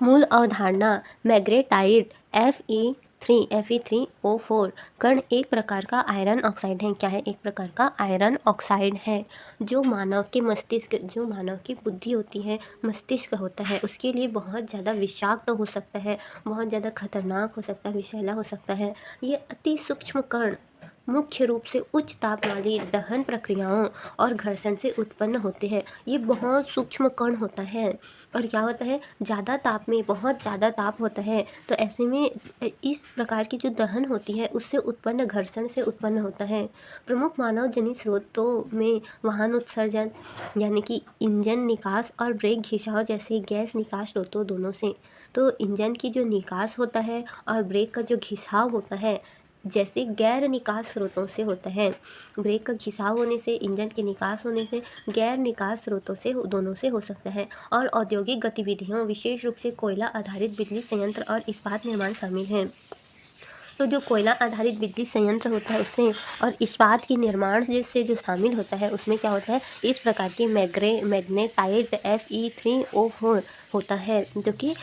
मूल अवधारणा magnetite Fe3O4 कण एक प्रकार का आयरन ऑक्साइड है। क्या है? एक प्रकार का आयरन ऑक्साइड है जो मानव की बुद्धि होती है, मस्तिष्क होता है, उसके लिए बहुत ज़्यादा विषाक्त हो सकता है, बहुत ज़्यादा खतरनाक हो सकता है, विषैला हो सकता है। ये अति सूक्ष्म कण मुख्य रूप से उच्च ताप वाली दहन प्रक्रियाओं और घर्षण से उत्पन्न होते हैं। ये बहुत सूक्ष्म कण होता है और क्या होता है, ज़्यादा ताप में बहुत ज़्यादा ताप होता है तो ऐसे में इस प्रकार की जो दहन होती है उससे उत्पन्न घर्षण से उत्पन्न होता है। प्रमुख मानव जनित स्रोतों में वाहन उत्सर्जन यानी कि इंजन निकास और ब्रेक घिसाव जैसे गैस निकास स्रोतों दोनों से। तो इंजन की जो निकास होता है और ब्रेक का जो घिसाव होता है जैसे गैर निकास स्रोतों से होता है। ब्रेक का घिसाव होने से, इंजन के निकास होने से, गैर निकास स्रोतों से दोनों से हो सकता है। और औद्योगिक गतिविधियों विशेष रूप से कोयला आधारित बिजली संयंत्र और इस्पात निर्माण शामिल हैं। तो जो कोयला आधारित बिजली संयंत्र होता है उससे और इस्पात के निर्माण से जो शामिल होता है उसमें क्या होता है, इस प्रकार के मैग्नेटाइट Fe3O4 होता है जो कि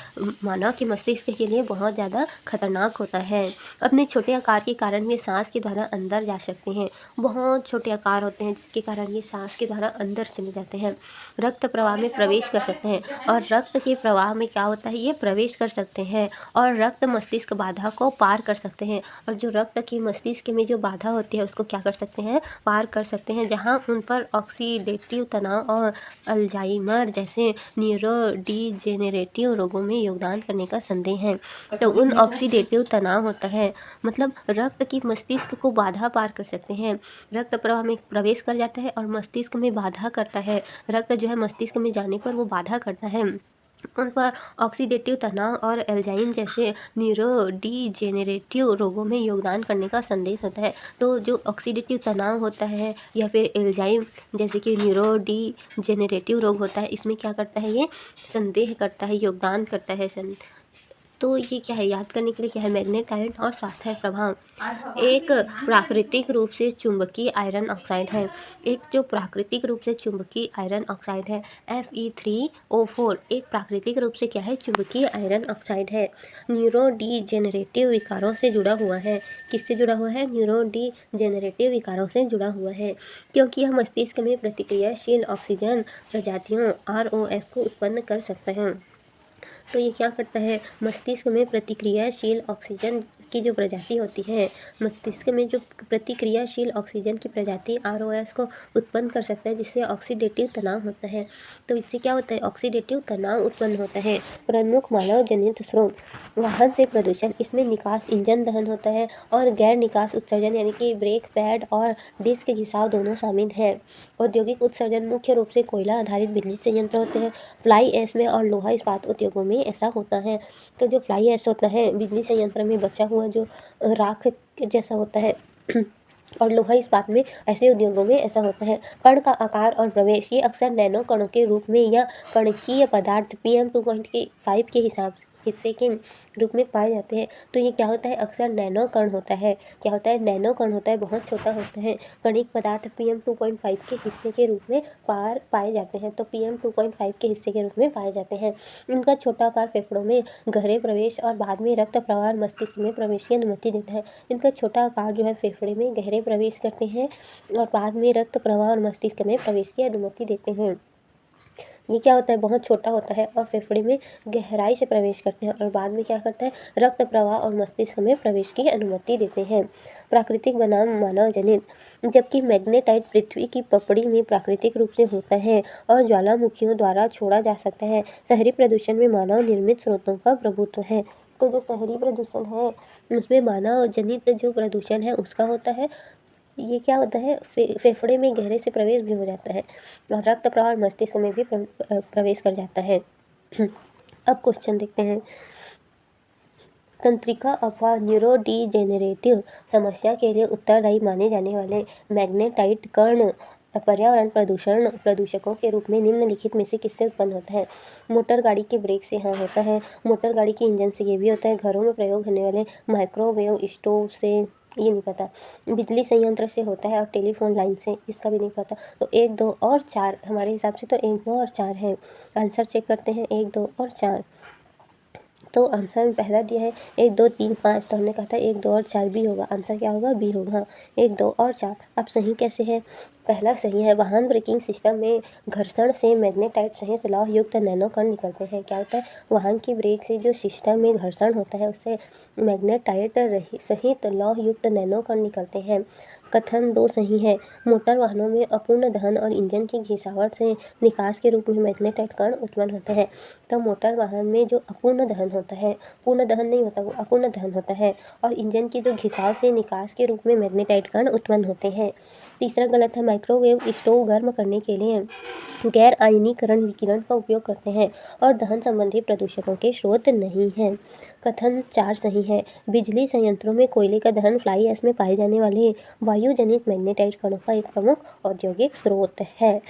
मानव के मस्तिष्क के लिए बहुत ज़्यादा खतरनाक होता है। अपने छोटे आकार के कारण ये सांस के द्वारा अंदर जा सकते हैं। बहुत छोटे आकार होते हैं जिसके कारण ये सांस के द्वारा अंदर चले जाते हैं, रक्त प्रवाह में प्रवेश कर सकते हैं। और रक्त के प्रवाह में क्या होता है, ये प्रवेश कर सकते हैं और रक्त मस्तिष्क बाधा को पार कर सकते हैं। और जो रक्त की मस्तिष्क में जो बाधा होती है उसको क्या कर सकते हैं, पार कर सकते हैं, जहाँ उन पर ऑक्सीडेटिव तनाव और अल्जाइमर जैसे न्यूरोडीजेनरेटिव रोगों में योगदान करने का संदेह है। तो उन ऑक्सीडेटिव तनाव होता है मतलब रक्त की मस्तिष्क को बाधा पार कर सकते हैं, रक्त प्रवाह में प्रवेश कर जाता है और मस्तिष्क में बाधा करता है। रक्त जो है मस्तिष्क में जाने पर वो बाधा करता है, उन पर ऑक्सीडेटिव तनाव और एल्जाइम जैसे न्यूरोडीजेनरेटिव रोगों में योगदान करने का संदेश होता है। तो जो ऑक्सीडेटिव तनाव होता है या फिर एल्जाइम जैसे कि न्यूरोडीजेनरेटिव रोग होता है, इसमें क्या करता है, ये संदेह करता है, योगदान करता है। तो ये क्या है, याद करने के लिए क्या है, मैग्नेटाइट और स्वास्थ्य प्रभाव। एक प्राकृतिक रूप से चुंबकीय आयरन ऑक्साइड है। एक जो प्राकृतिक रूप से चुंबकीय आयरन ऑक्साइड है Fe3O4 एक प्राकृतिक रूप से क्या है, चुंबकीय आयरन ऑक्साइड है। न्यूरोडीजेनरेटिव विकारों से जुड़ा हुआ है। किससे जुड़ा हुआ है, न्यूरोडीजेनरेटिव विकारों से जुड़ा हुआ है क्योंकि यह मस्तिष्क में प्रतिक्रियाशील ऑक्सीजन प्रजातियों ROS को उत्पन्न कर सकता है। तो ये क्या करता है, मस्तिष्क में प्रतिक्रियाशील ऑक्सीजन की जो प्रजाति होती है, मस्तिष्क में जो प्रतिक्रियाशील ऑक्सीजन की प्रजाति ROS को उत्पन्न कर सकता है जिससे ऑक्सीडेटिव तनाव होता है। तो इससे क्या होता है, ऑक्सीडेटिव तनाव उत्पन्न होता है। प्रमुख मानव जनित स्रोत वाहन से प्रदूषण, इसमें निकास इंजन दहन होता है और गैर निकास उत्सर्जन यानी कि ब्रेक पैड और डिस्क घिसाव दोनों शामिल है। औद्योगिक उत्सर्जन मुख्य रूप से कोयला आधारित बिजली संयंत्र होते हैं। फ्लाई ऐश में और लोहा इस्पात उद्योगों में ऐसा होता है। तो जो फ्लाई ऐश होता है बिजली संयंत्र में बचा हुआ जो राख जैसा होता है और लोहा इस्पात में ऐसे उद्योगों में ऐसा होता है। कण का आकार और प्रवेश, ये अक्सर नैनो कणों के रूप में या कणकीय पदार्थ PM2.5 के हिस्से के रूप में पाए जाते हैं। तो ये क्या होता है, अक्सर नैनो कण होता है। क्या होता है, नैनो कण होता है, बहुत छोटा होता है। कणिक पदार्थ PM2.5 के हिस्से के रूप में पाए जाते हैं। तो PM2.5 के हिस्से के रूप में पाए जाते हैं। इनका छोटा आकार फेफड़ों में गहरे प्रवेश और बाद में रक्त प्रवाह और मस्तिष्क में प्रवेश की अनुमति देता है। इनका छोटा आकार जो है फेफड़े में गहरे प्रवेश करते हैं और बाद में रक्त प्रवाह और मस्तिष्क में प्रवेश की अनुमति देते हैं। ये क्या होता है, बहुत छोटा होता है और फेफड़े में गहराई से प्रवेश करते हैं और बाद में क्या करता है, रक्त प्रवाह और मस्तिष्क में प्रवेश की अनुमति देते हैं। प्राकृतिक बनाम मानव जनित, जबकि मैग्नेटाइट पृथ्वी की पपड़ी में प्राकृतिक रूप से होता है और ज्वालामुखियों द्वारा छोड़ा जा सकता है, शहरी प्रदूषण में मानव निर्मित स्रोतों का प्रभुत्व है। तो जो शहरी प्रदूषण है उसमें मानव जनित जो प्रदूषण है उसका होता है। ये क्या होता है, फेफड़े में गहरे से प्रवेश भी हो जाता है और रक्त प्रवाह और मस्तिष्क में भी प्रवेश कर जाता है। अब क्वेश्चन देखते हैं। तंत्रिका अथवा न्यूरोडीजेनरेटिव समस्या के लिए उत्तरदायी माने जाने वाले मैग्नेटाइट कण पर्यावरण प्रदूषकों के रूप में निम्नलिखित में से किससे उत्पन्न होता है। मोटर गाड़ी के ब्रेक से, हाँ होता है। मोटर गाड़ी के इंजन से, ये भी होता है। घरों में प्रयोग होने वाले माइक्रोवेव स्टोव से, ये नहीं पता। बिजली संयंत्र से होता है और टेलीफोन लाइन से, इसका भी नहीं पता। तो 1, 2 और 4 हमारे हिसाब से तो 1, 2 और 4 है। आंसर चेक करते हैं, 1, 2 और 4। तो आंसर पहला दिया है 1 2 3 5, तो हमने कहा था 1 2 और 4 बी होगा। आंसर क्या होगा? बी होगा। 1 2 और 4। अब सही कैसे है? पहला सही है, वाहन ब्रेकिंग सिस्टम में घर्षण से मैग्नेटाइट सहित लौह युक्त नैनो कण निकलते हैं। क्या होता है? वाहन की ब्रेक से जो सिस्टम में घर्षण होता है उससे मैग्नेटाइट सहित लौह युक्त नैनो कण निकलते हैं। कथन 2 सही है, मोटर वाहनों में अपूर्ण दहन और इंजन की घिसावट से निकास के रूप में मैग्नेटाइट कण उत्पन्न होते हैं। तो मोटर वाहन में जो अपूर्ण दहन होता है, पूर्ण दहन नहीं होता, वो अपूर्ण दहन होता है, और इंजन की जो घिसाव से निकास के रूप में मैग्नेटाइट कण उत्पन्न होते हैं। तीसरा गलत है, माइक्रोवेव स्टोव गर्म करने के लिए गैर आयनीकरण विकिरण का उपयोग करते हैं और दहन संबंधी प्रदूषकों के स्रोत नहीं हैं। कथन 4 सही है, बिजली संयंत्रों में कोयले का दहन फ्लाई ऐश में पाए जाने वाले वायुजनित मैग्नेटाइट कणों का एक प्रमुख औद्योगिक स्रोत है।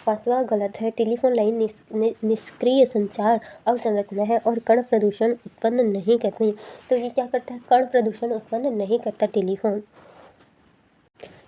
पांचवा गलत है, टेलीफोन लाइन निष्क्रिय संचार अवसंरचना है और कण प्रदूषण उत्पन्न नहीं करती। तो ये क्या करता है? कण प्रदूषण उत्पन्न नहीं करता टेलीफोन।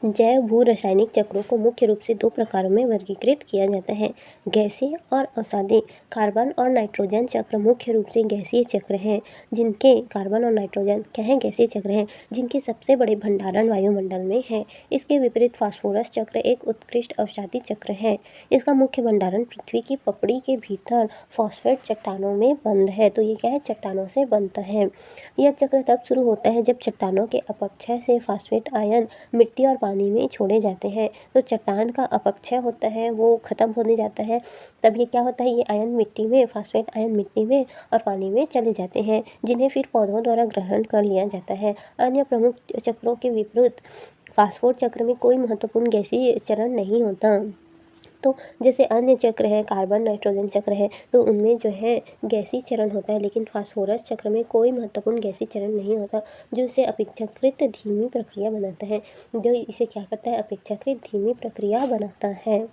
जैव भू रासायनिक चक्रों को मुख्य रूप से 2 प्रकारों में वर्गीकृत किया जाता है, गैसीय और अवसादीय। कार्बन और नाइट्रोजन चक्र मुख्य रूप से गैसीय चक्र हैं, जिनके कार्बन और नाइट्रोजन क्या है? गैसीय चक्र हैं, जिनके सबसे बड़े भंडारण वायुमंडल में है। इसके विपरीत फास्फोरस चक्र एक उत्कृष्ट अवसादी चक्र है। इसका मुख्य भंडारण पृथ्वी की पपड़ी के भीतर फॉस्फेट चट्टानों में बंद है। तो ये क्या है? चट्टानों से बनता है। यह चक्र तब शुरू होता है जब चट्टानों के अपक्षय से फास्फेट आयन मिट्टी और पानी में छोड़े जाते हैं। तो चट्टान का अपक्षय होता है, वो ख़त्म होने जाता है, तब ये क्या होता है? ये आयन मिट्टी में, फास्फेट आयन मिट्टी में और पानी में चले जाते हैं, जिन्हें फिर पौधों द्वारा ग्रहण कर लिया जाता है। अन्य प्रमुख चक्रों के विपरीत फास्फोर चक्र में कोई महत्वपूर्ण गैसीय चरण नहीं होता। तो जैसे अन्य चक्र है, कार्बन नाइट्रोजन चक्र है, तो उनमें जो है गैसीय चरण होता है, लेकिन फास्फोरस चक्र में कोई महत्वपूर्ण गैसीय चरण नहीं होता, जो इसे अपेक्षाकृत धीमी प्रक्रिया बनाता है। जो इसे क्या करता है? अपेक्षाकृत धीमी प्रक्रिया बनाता है।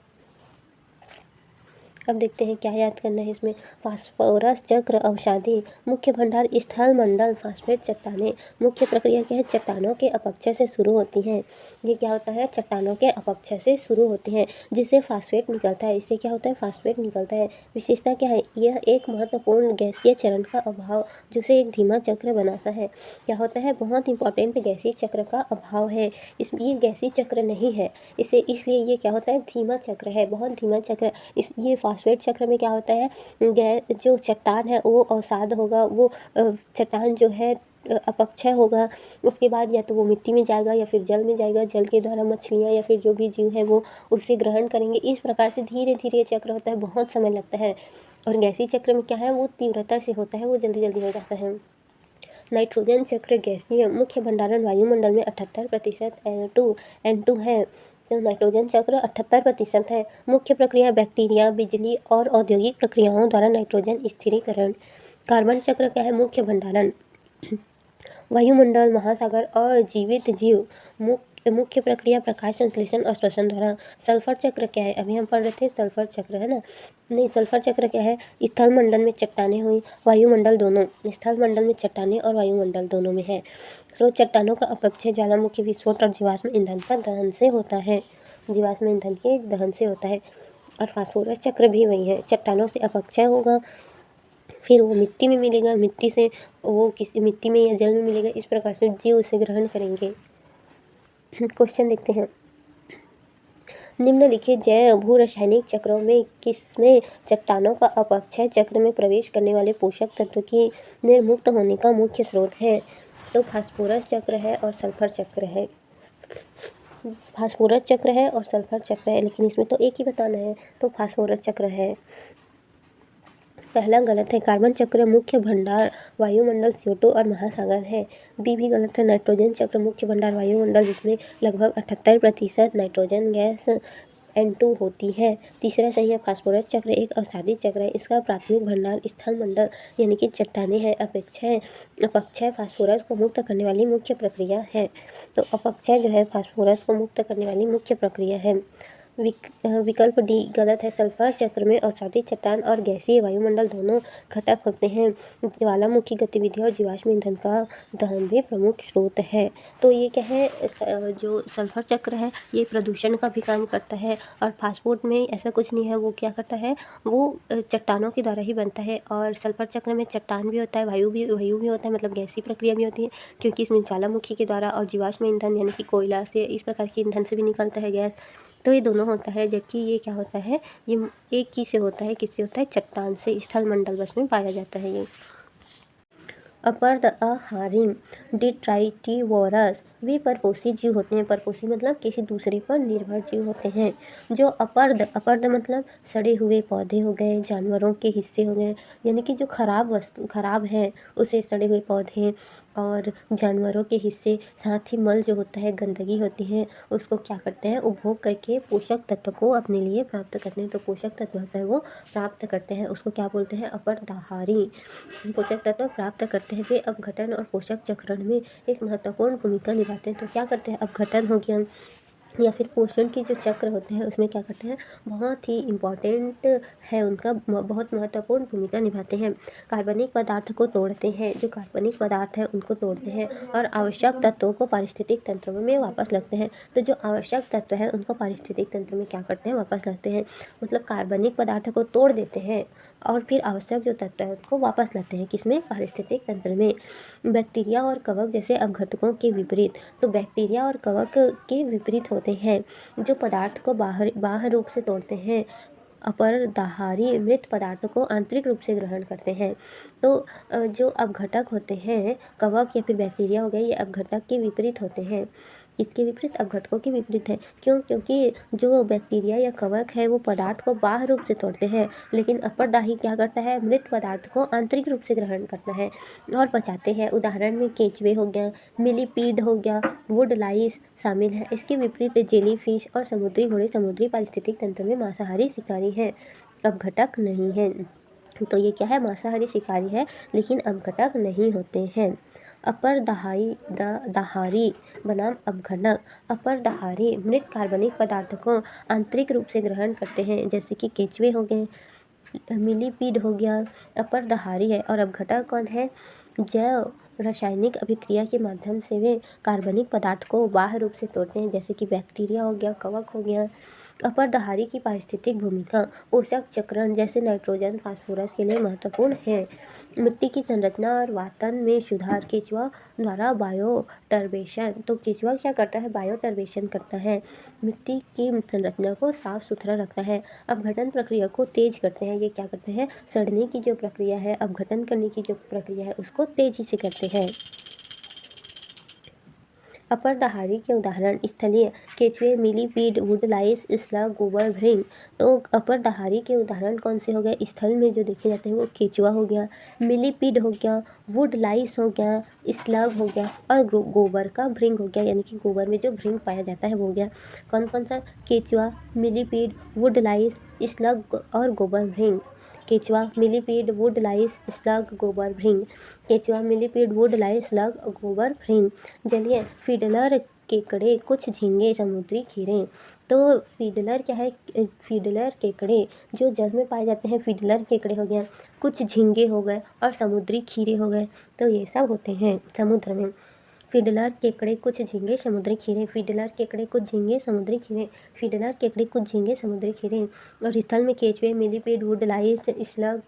अब देखते हैं क्या याद करना है इसमें। फास्फोरस चक्र अवसादी, मुख्य भंडार स्थल मंडल फास्फेट चट्टानें। मुख्य प्रक्रिया क्या है? चट्टानों के अपक्षय से शुरू होती हैं। ये क्या होता है? चट्टानों के अपक्षय से शुरू होती हैं, जिससे फास्फेट निकलता है। इससे क्या होता है? फास्फेट निकलता है। विशेषता क्या है? यह एक महत्वपूर्ण गैसीय चरण का अभाव, जिसे एक धीमा चक्र बनाता है। क्या होता है? बहुत इंपॉर्टेंट गैसीय चक्र का अभाव है। ये गैसीय चक्र नहीं है, इसे इसलिए ये क्या होता है? धीमा चक्र है, बहुत धीमा चक्र। ये फास्फेट चक्र में क्या होता है? जो चट्टान है वो अवसाद होगा, वो चट्टान जो है अपक्षय होगा। उसके बाद या तो वो मिट्टी में जाएगा या फिर जल में जाएगा। जल के द्वारा मछलियाँ या फिर जो भी जीव है वो उसे ग्रहण करेंगे। इस प्रकार से धीरे धीरे चक्र होता है, बहुत समय लगता है। और गैसीय चक्र में क्या है? वो तीव्रता से होता है, वो जल्दी जल्दी हो जाता है। नाइट्रोजन चक्र गैसीय, मुख्य भंडारण वायुमंडल में 78% N2 है। तो नाइट्रोजन चक्र 78% है। मुख्य प्रक्रिया बैक्टीरिया, बिजली और औद्योगिक प्रक्रियाओं द्वारा नाइट्रोजन स्थिरीकरण। कार्बन चक्र क्या है? मुख्य भंडारण वायुमंडल, महासागर और जीवित जीव। मुख्य प्रक्रिया प्रकाश संश्लेषण और श्वसन द्वारा। सल्फर चक्र क्या है? अभी हम पढ़ रहे थे सल्फर चक्र, है ना? नहीं, सल्फर चक्र क्या है? स्थल मंडल में चट्टानें हुई, वायुमंडल दोनों। स्थल मंडल में चट्टानें और वायुमंडल दोनों में है। स्रोत चट्टानों का अपक्षय ज्वालामुखी विस्फोट और जीवाश्म ईंधन का दहन से होता है। जीवाश्म ईंधन के दहन से होता है। और फास्फोरस चक्र भी वही है, चट्टानों से अपक्षय होगा, फिर वो मिट्टी में मिलेगा, मिट्टी से वो किसी मिट्टी में या जल में मिलेगा। इस प्रकार से जीव उसे ग्रहण करेंगे। क्वेश्चन देखते हैं। निम्नलिखित जैव भू रासायनिक चक्रों में किसमें चट्टानों का अपक्षय चक्र में प्रवेश करने वाले पोषक तत्व की निर्मुक्त होने का मुख्य स्रोत है? तो फास्फोरस चक्र है और सल्फर चक्र है। फास्फोरस चक्र है और सल्फर चक्र है, लेकिन इसमें तो एक ही बताना है, तो फास्फोरस चक्र है। पहला गलत है, कार्बन चक्र मुख्य भंडार वायुमंडल CO2 और महासागर है। बी भी गलत है, नाइट्रोजन चक्र मुख्य भंडार वायुमंडल, जिसमें लगभग 78% नाइट्रोजन गैस N2 होती है। तीसरा सही है, फास्फोरस चक्र एक अवसादी चक्र है। इसका प्राथमिक भंडार स्थल मंडल यानी कि चट्टानें है। अपक्षय फास्फोरस को मुक्त करने वाली मुख्य प्रक्रिया है। तो अपक्षय जो है फास्फोरस को मुक्त करने वाली मुख्य प्रक्रिया है। विकल्प डी गलत है। सल्फर चक्र में अवसादी चट्टान और गैसीय वायुमंडल दोनों घटक होते हैं। ज्वालामुखी गतिविधि और जीवाश्म ईंधन का दहन भी प्रमुख स्रोत है। तो ये क्या है, जो सल्फर चक्र है ये प्रदूषण का भी काम करता है। और फास्ट फूड में ऐसा कुछ नहीं है, वो क्या करता है, वो चट्टानों के द्वारा ही बनता है। और सल्फर चक्र में चट्टान भी होता है, वायु भी होता है, मतलब गैसीय प्रक्रिया भी होती है, क्योंकि इसमें ज्वालामुखी के द्वारा और जीवाश्म ईंधन यानी कि कोयला से, इस प्रकार के ईंधन से भी निकलता है गैस। तो ये दोनों होता है, जबकि ये क्या होता है, ये एक ही से होता है, किससे होता है, चट्टान से, स्थल मंडल बस में पाया जाता है ये। अपर्द आहारिम डिट्राइटिवोरस वे परपोषी जीव होते हैं। परपोषी मतलब किसी दूसरे पर निर्भर जीव होते हैं। जो अपर्द मतलब सड़े हुए पौधे हो गए, जानवरों के हिस्से हो गए, यानी कि जो खराब है उसे सड़े हुए पौधे और जानवरों के हिस्से, साथ ही मल जो होता है, गंदगी होती है, उसको क्या करते हैं, उपभोग करके पोषक तत्व को अपने लिए प्राप्त करते हैं। तो पोषक तत्व होता है वो प्राप्त करते हैं, उसको क्या बोलते हैं, अपरदाहारी। पोषक तत्व प्राप्त करते हैं, वे अपघटन और पोषक चक्रण में एक महत्वपूर्ण भूमिका निभाते हैं। तो क्या करते हैं, अपघटन हो गया या फिर पोषण के जो चक्र होते हैं उसमें क्या करते हैं, बहुत ही इम्पॉर्टेंट है, उनका बहुत महत्वपूर्ण भूमिका निभाते हैं। कार्बनिक पदार्थ को तोड़ते हैं, जो कार्बनिक पदार्थ है उनको तोड़ते हैं और आवश्यक तत्वों को पारिस्थितिक तंत्र में वापस लगते हैं। तो जो आवश्यक तत्व है उनको पारिस्थितिक तंत्र में क्या करते हैं, वापस लगते हैं। मतलब कार्बनिक पदार्थ को तोड़ देते हैं और फिर आवश्यक जो तत्व है उसको वापस लाते हैं, किसमें, पारिस्थितिक तंत्र में। बैक्टीरिया और कवक जैसे अपघटकों के विपरीत, तो बैक्टीरिया और कवक के विपरीत होते हैं, जो पदार्थ को बाह्य रूप से तोड़ते हैं। अपरदाहारी मृत पदार्थ को आंतरिक रूप से ग्रहण करते हैं। तो जो अपघटक होते हैं, कवक या फिर बैक्टीरिया हो गए, ये अपघटक के विपरीत होते हैं। इसके विपरीत, अपघटकों के विपरीत है। क्यों? क्योंकि जो बैक्टीरिया या कवक है वो पदार्थ को बाह्य रूप से तोड़ते हैं, लेकिन अपरदाही क्या करता है, मृत पदार्थ को आंतरिक रूप से ग्रहण करता है और पचाते हैं। उदाहरण में केंचुए हो गया, मिलीपीड हो गया, वुड लाइस शामिल है। इसके विपरीत जेलीफिश और समुद्री घोड़े समुद्री पारिस्थितिक तंत्र में मांसाहारी शिकारी है, अपघटक नहीं है। तो ये क्या है, मांसाहारी शिकारी है लेकिन अपघटक नहीं होते हैं। दहारी बनाम अपघटक। अपरदाहारी मृत कार्बनिक पदार्थ को आंतरिक रूप से ग्रहण करते हैं, जैसे कि केंचुए हो गए, मिलीपीड हो गया। अपरदाहारी है और अपघटक कौन है, जैव रासायनिक अभिक्रिया के माध्यम से वे कार्बनिक पदार्थ को बाह्य रूप से तोड़ते हैं, जैसे कि बैक्टीरिया हो गया, कवक हो गया। अपरदहारी की पारिस्थितिक भूमिका पोषक चक्रण जैसे नाइट्रोजन फास्फोरस के लिए महत्वपूर्ण है। मिट्टी की संरचना और वातन में सुधार, केंचुआ द्वारा बायोटर्बेशन। तो केंचुआ क्या करता है, बायोटर्बेशन करता है, मिट्टी की संरचना को साफ सुथरा रखता है। अपघटन प्रक्रिया को तेज करते हैं, ये क्या करते हैं, सड़ने की जो प्रक्रिया है, अपघटन करने की जो प्रक्रिया है उसको तेजी से करते हैं। अपरदहारी के उदाहरण स्थलीय केंचुए, मिलीपीड, वुडलाइस, स्लग, गोबर, भृंग। तो अपरदहारी के उदाहरण कौन से हो गए, स्थल में जो देखे जाते हैं वो केंचुआ हो गया, मिलीपीड हो गया, वुडलाइस हो गया, स्लग हो गया और गोबर का भृंग हो गया, यानी कि गोबर में जो भृंग पाया जाता है वो हो गया। कौन कौन सा, केंचुआ, मिलीपीड, वुडलाइस, स्लग और गोबर भृंग। केंचुआ, मिलीपीड, वुडलाइस, स्लग, गोबर, भृंग। केंचुआ, मिलीपीड, वुडलाइस, स्लग, गोबर, भृंग। जलिय फीडलर, केकड़े, कुछ झींगे, समुद्री खीरे। तो फीडलर क्या है, फीडलर केकड़े जो जल में पाए जाते हैं, फीडलर केकड़े हो गए, कुछ झींगे हो गए और समुद्री खीरे हो गए। तो ये सब होते हैं समुद्र में। फीडलर केकड़े, कुछ झींगे, समुद्री खीरे। फीडलर केकड़े, कुछ झींगे, समुद्री खीरे। फीडलर केकड़े, कुछ झींगे, समुद्री खीरे। और स्थल में केंचुए, मिलीपीड, वुडलाइस, स्लग,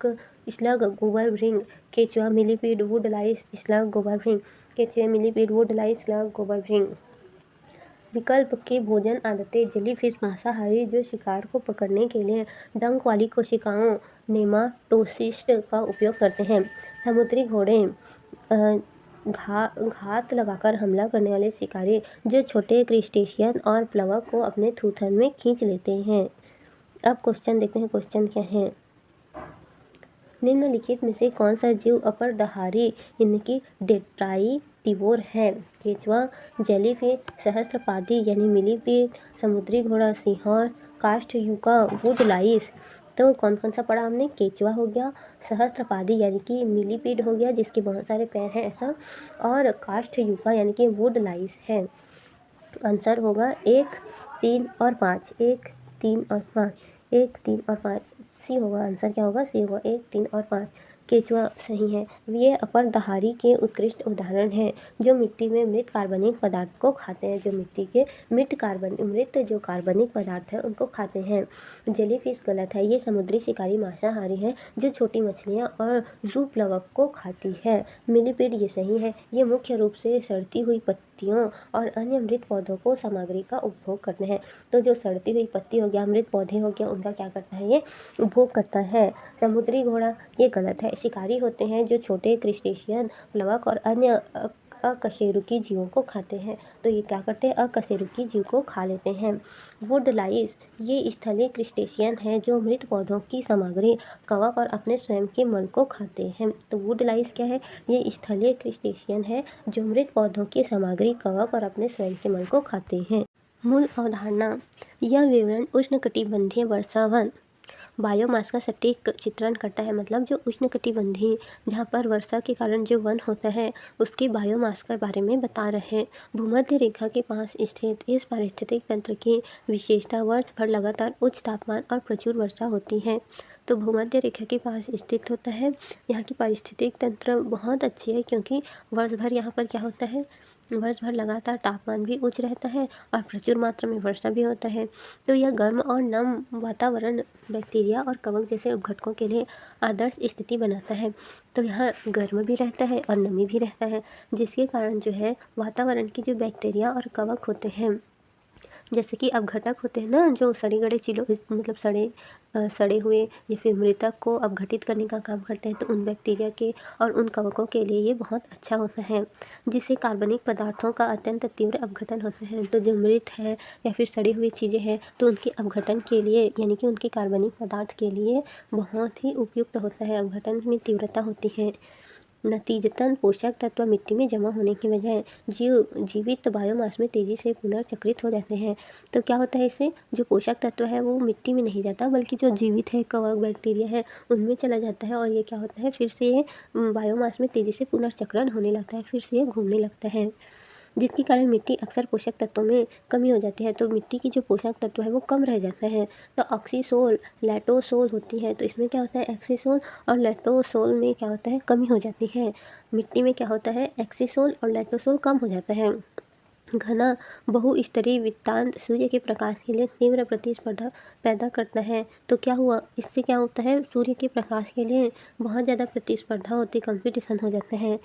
गोबर, भृंग। केंचुआ, मिलीपीड, वुडलाइस, स्लग, गोबर, भृंग। केंचुए, मिलीपीड, वुडलाइस, स्लग, गोबर, भृंग। विकल्प की भोजन आदतें। जेलीफिश मांसाहारी जो शिकार को पकड़ने के लिए डंक वाली कोशिकाओं नेमाटोसिस्ट का उपयोग करते हैं। समुद्री घोड़े घात लगाकर हमला करने वाले शिकारी जो छोटे क्रिस्टेशियन और प्लवक को अपने थूथन में खींच लेते हैं। अब क्वेश्चन देखते हैं, क्वेश्चन क्या है, निम्नलिखित में से कौन सा जीव अपरदहारी यानी कि डेट्राइटिवोर है। केंचुआ, जेलीफिश, सहस्त्रपादी यानी मिलीपीड, समुद्री घोड़ा, सिंहौर, काष्ठयुका, वुडलाइस। तो कौन कौन सा पढ़ा हमने, केंचुआ हो गया, सहस्त्रपादी यानी कि मिलीपीड हो गया जिसके बहुत सारे पैर हैं ऐसा, और काष्ठयुका यानी कि वुडलाइस है। आंसर होगा 1, 3 और 5, 1, 3 और 5। 1, 3 और 5 सी होगा। आंसर क्या होगा? सी होगा। 1, 3 और 5 केंचुआ सही है। ये अपरदहारी के उत्कृष्ट उदाहरण हैं जो मिट्टी में मृत कार्बनिक पदार्थ को खाते हैं। जो मिट्टी के मृत जो कार्बनिक पदार्थ हैं उनको खाते हैं। जेलीफिश गलत है। ये समुद्री शिकारी मांसाहारी है जो छोटी मछलियाँ और जू प्लवक को खाती है। मिलीपीड ये सही है। ये मुख्य रूप से सड़ती हुई पत्तियों और अन्य मृत पौधों को सामग्री का उपभोग करते हैं। तो जो सड़ती हुई पत्ती हो गया, मृत पौधे हो गया, उनका क्या करता है? ये उपभोग करता है। समुद्री घोड़ा ये गलत है। शिकारी होते हैं जो छोटे क्रिस्टेशियन, प्लवक और अन्य अकशेरुकी जीवों को खाते हैं। तो ये क्या करते हैं? अकशेरुकी जीव को खा लेते हैं। वुड लाइस ये स्थलीय क्रिस्टेशियन है जो मृत पौधों की सामग्री, कवक और अपने स्वयं के मल को खाते हैं। तो वुड लाइस क्या है? ये स्थलीय क्रिस्टेशियन है जो मृत पौधों की सामग्री, कवक और अपने स्वयं के मल को खाते हैं। मूल अवधारणा। यह विवरण उष्णकटिबंधीय वर्षावन बायोमास का सटीक चित्रण करता है। मतलब जो उष्णकटिबंधीय, जहाँ पर वर्षा के कारण जो वन होता है, उसके बायोमास के बारे में बता रहे हैं। भूमध्य रेखा के पास स्थित इस पारिस्थितिक तंत्र की विशेषता वर्ष भर लगातार उच्च तापमान और प्रचुर वर्षा होती है। तो भूमध्य रेखा के पास स्थित होता है, यहाँ की पारिस्थितिक तंत्र बहुत अच्छी है क्योंकि वर्ष भर यहाँ पर क्या होता है? वर्ष भर लगातार तापमान भी उच्च रहता है और प्रचुर मात्रा में वर्षा भी होता है। तो यह गर्म और नम वातावरण बैक्टीरिया और कवक जैसे अपघटकों के लिए आदर्श स्थिति बनाता है। तो यहाँ गर्म भी रहता है और नमी भी रहता है, जिसके कारण जो है वातावरण की जो बैक्टीरिया और कवक होते हैं, जैसे कि अपघटक होते हैं ना, जो सड़े गले चीज़ों मतलब सड़े हुए या फिर मृतक को अपघटित करने का काम करते हैं, तो उन बैक्टीरिया के और उन कवकों के लिए ये बहुत अच्छा होता है, जिससे कार्बनिक पदार्थों का अत्यंत तीव्र अपघटन होता है। तो जो मृत है या फिर सड़ी हुई चीज़ें हैं, तो उनके अपघटन के लिए, यानी कि उनके कार्बनिक पदार्थ के लिए बहुत ही उपयुक्त होता है। अपघटन में तीव्रता होती है। नतीजतन पोषक तत्व मिट्टी में जमा होने की बजाय जीवित बायोमास में तेजी से पुनर्चक्रित हो जाते हैं। तो क्या होता है? इससे जो पोषक तत्व है वो मिट्टी में नहीं जाता, बल्कि जो जीवित है, कवक, बैक्टीरिया है, उनमें चला जाता है। और ये क्या होता है? फिर से ये बायोमास में तेजी से पुनर्चक्रण होने लगता है, फिर से ये घूमने लगता है, जिसके कारण मिट्टी अक्सर पोषक तत्वों में कमी हो जाती है। तो मिट्टी की जो पोषक तत्व है वो कम रह जाता है। तो ऑक्सीसोल, लैटोसोल होती है, तो इसमें क्या होता है? एक्सीसोल और लैटोसोल में क्या होता है? कमी हो जाती है। मिट्टी में क्या होता है? एक्सीसोल और लैटोसोल कम हो जाता है। घना बहुस्तरीय वृत्तांत सूर्य के प्रकाश के लिए तीव्र प्रतिस्पर्धा पैदा करता है। तो क्या हुआ? इससे क्या होता है? सूर्य के प्रकाश के लिए बहुत ज़्यादा प्रतिस्पर्धा होती, कंपटीशन हो जाता है।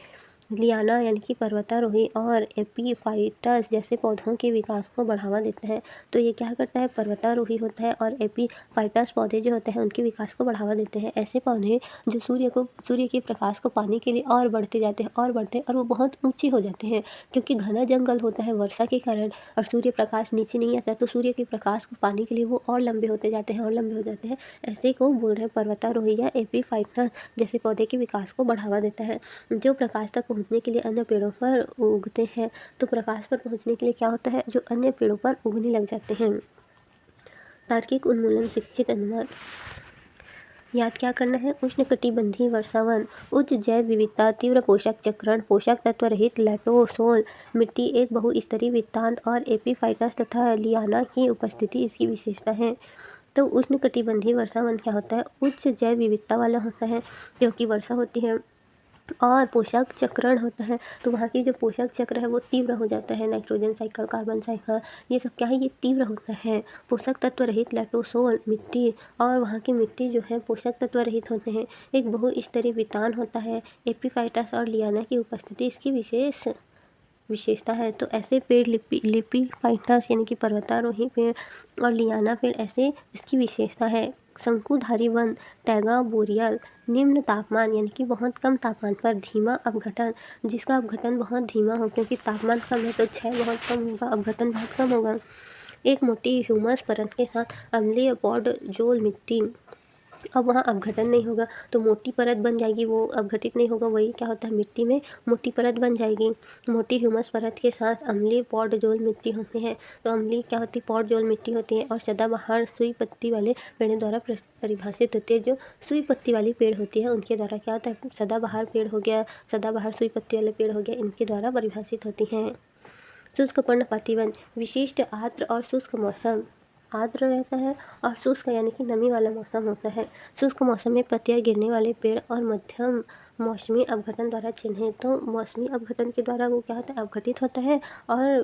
लियाना यानी कि पर्वतारोही और एपीफाइटस जैसे पौधों के विकास को बढ़ावा देता है। तो ये क्या करता है? पर्वतारोही होता है और एपीफाइटस पौधे जो होते हैं उनके विकास को बढ़ावा देते हैं। ऐसे पौधे जो सूर्य के प्रकाश को पाने के लिए और बढ़ते जाते हैं और बढ़ते हैं, और वो बहुत ऊंचे हो जाते हैं, क्योंकि घना जंगल होता है वर्षा के कारण और सूर्य प्रकाश नीचे नहीं आता, तो सूर्य के प्रकाश को पाने के लिए वो और लंबे होते जाते हैं और लंबे हो जाते हैं। ऐसे को बोल रहे हैं पर्वतारोही या एपीफाइटस जैसे पौधे के विकास को बढ़ावा देता है। जो प्रकाश तक पहुंचने के लिए अन्य पेड़ों पर उगते हैं, तो प्रकाश पर पहुंचने के लिए क्या होता है? जो अन्य पेड़ों पर उगने लग जाते हैं। तार्किक उन्मूलन, शिक्षित अनुमान। याद क्या करना है? उष्णकटिबंधीय वर्षावन, उच्च जैव विविधता, तीव्र पोषक चक्रण, पोषक तत्व रहित लैटोसोल मिट्टी, एक बहुस्तरीय वृत्तांत और एपीफाइटस तथा लियाना की उपस्थिति इसकी विशेषता है। तो उष्णकटिबंधीय वर्षावन क्या होता है? उच्च जैव विविधता वाला होता है, क्योंकि वर्षा होती है और पोषक चक्रण होता है, तो वहाँ की जो पोषक चक्र है वो तीव्र हो जाता है। नाइट्रोजन साइकिल, कार्बन साइकिल, ये सब क्या है? ये तीव्र होता है। पोषक तत्व रहित लैटोसोल मिट्टी, और वहाँ की मिट्टी जो है पोषक तत्व रहित होते हैं। एक बहुस्तरीय वितान होता है। एपीफाइटस और लियाना की उपस्थिति इसकी विशेषता है। तो ऐसे पेड़ लिपीफाइटस यानी कि पर्वतारोही पेड़ और लियाना पेड़, ऐसे इसकी विशेषता है। शंकुधारी वन, टैगा बोरियल, निम्न तापमान यानी कि बहुत कम तापमान पर धीमा अपघटन, जिसका अपघटन बहुत धीमा हो, क्योंकि तापमान कम है तो क्षय बहुत कम होगा, अपघटन बहुत कम होगा। एक मोटी ह्यूमस परत के साथ अम्लीय पॉडजोल मिट्टी, अब वहाँ अपघटन नहीं होगा तो मोटी परत बन जाएगी, वो अपघटित नहीं होगा। वही क्या होता है? मिट्टी में मोटी परत बन जाएगी। मोटी ह्यूमस परत के साथ अम्लीय पॉडजोल मिट्टी होते हैं। तो अम्लीय क्या होती है? पॉडजोल मिट्टी होती है। और सदाबहार सुई पत्ती वाले पेड़ों द्वारा परिभाषित होती है। जो सुई पत्ती वाली पेड़ होती है उनके द्वारा क्या होता है? सदाबहार पेड़ हो गया, सदाबहार सुई पत्ती वाले पेड़ हो गया, इनके द्वारा परिभाषित होती हैं। शुष्क पर्णपाती वन, विशिष्ट आर्द्र और शुष्क मौसम आर्द्र रहता है और शुष्क यानी कि नमी वाला मौसम होता है। शुष्क मौसम में पत्तियाँ गिरने वाले पेड़ और मध्यम मौसमी अपघटन द्वारा चिन्हित। तो मौसमी अपघटन के द्वारा वो क्या होता है, अपघटित होता है और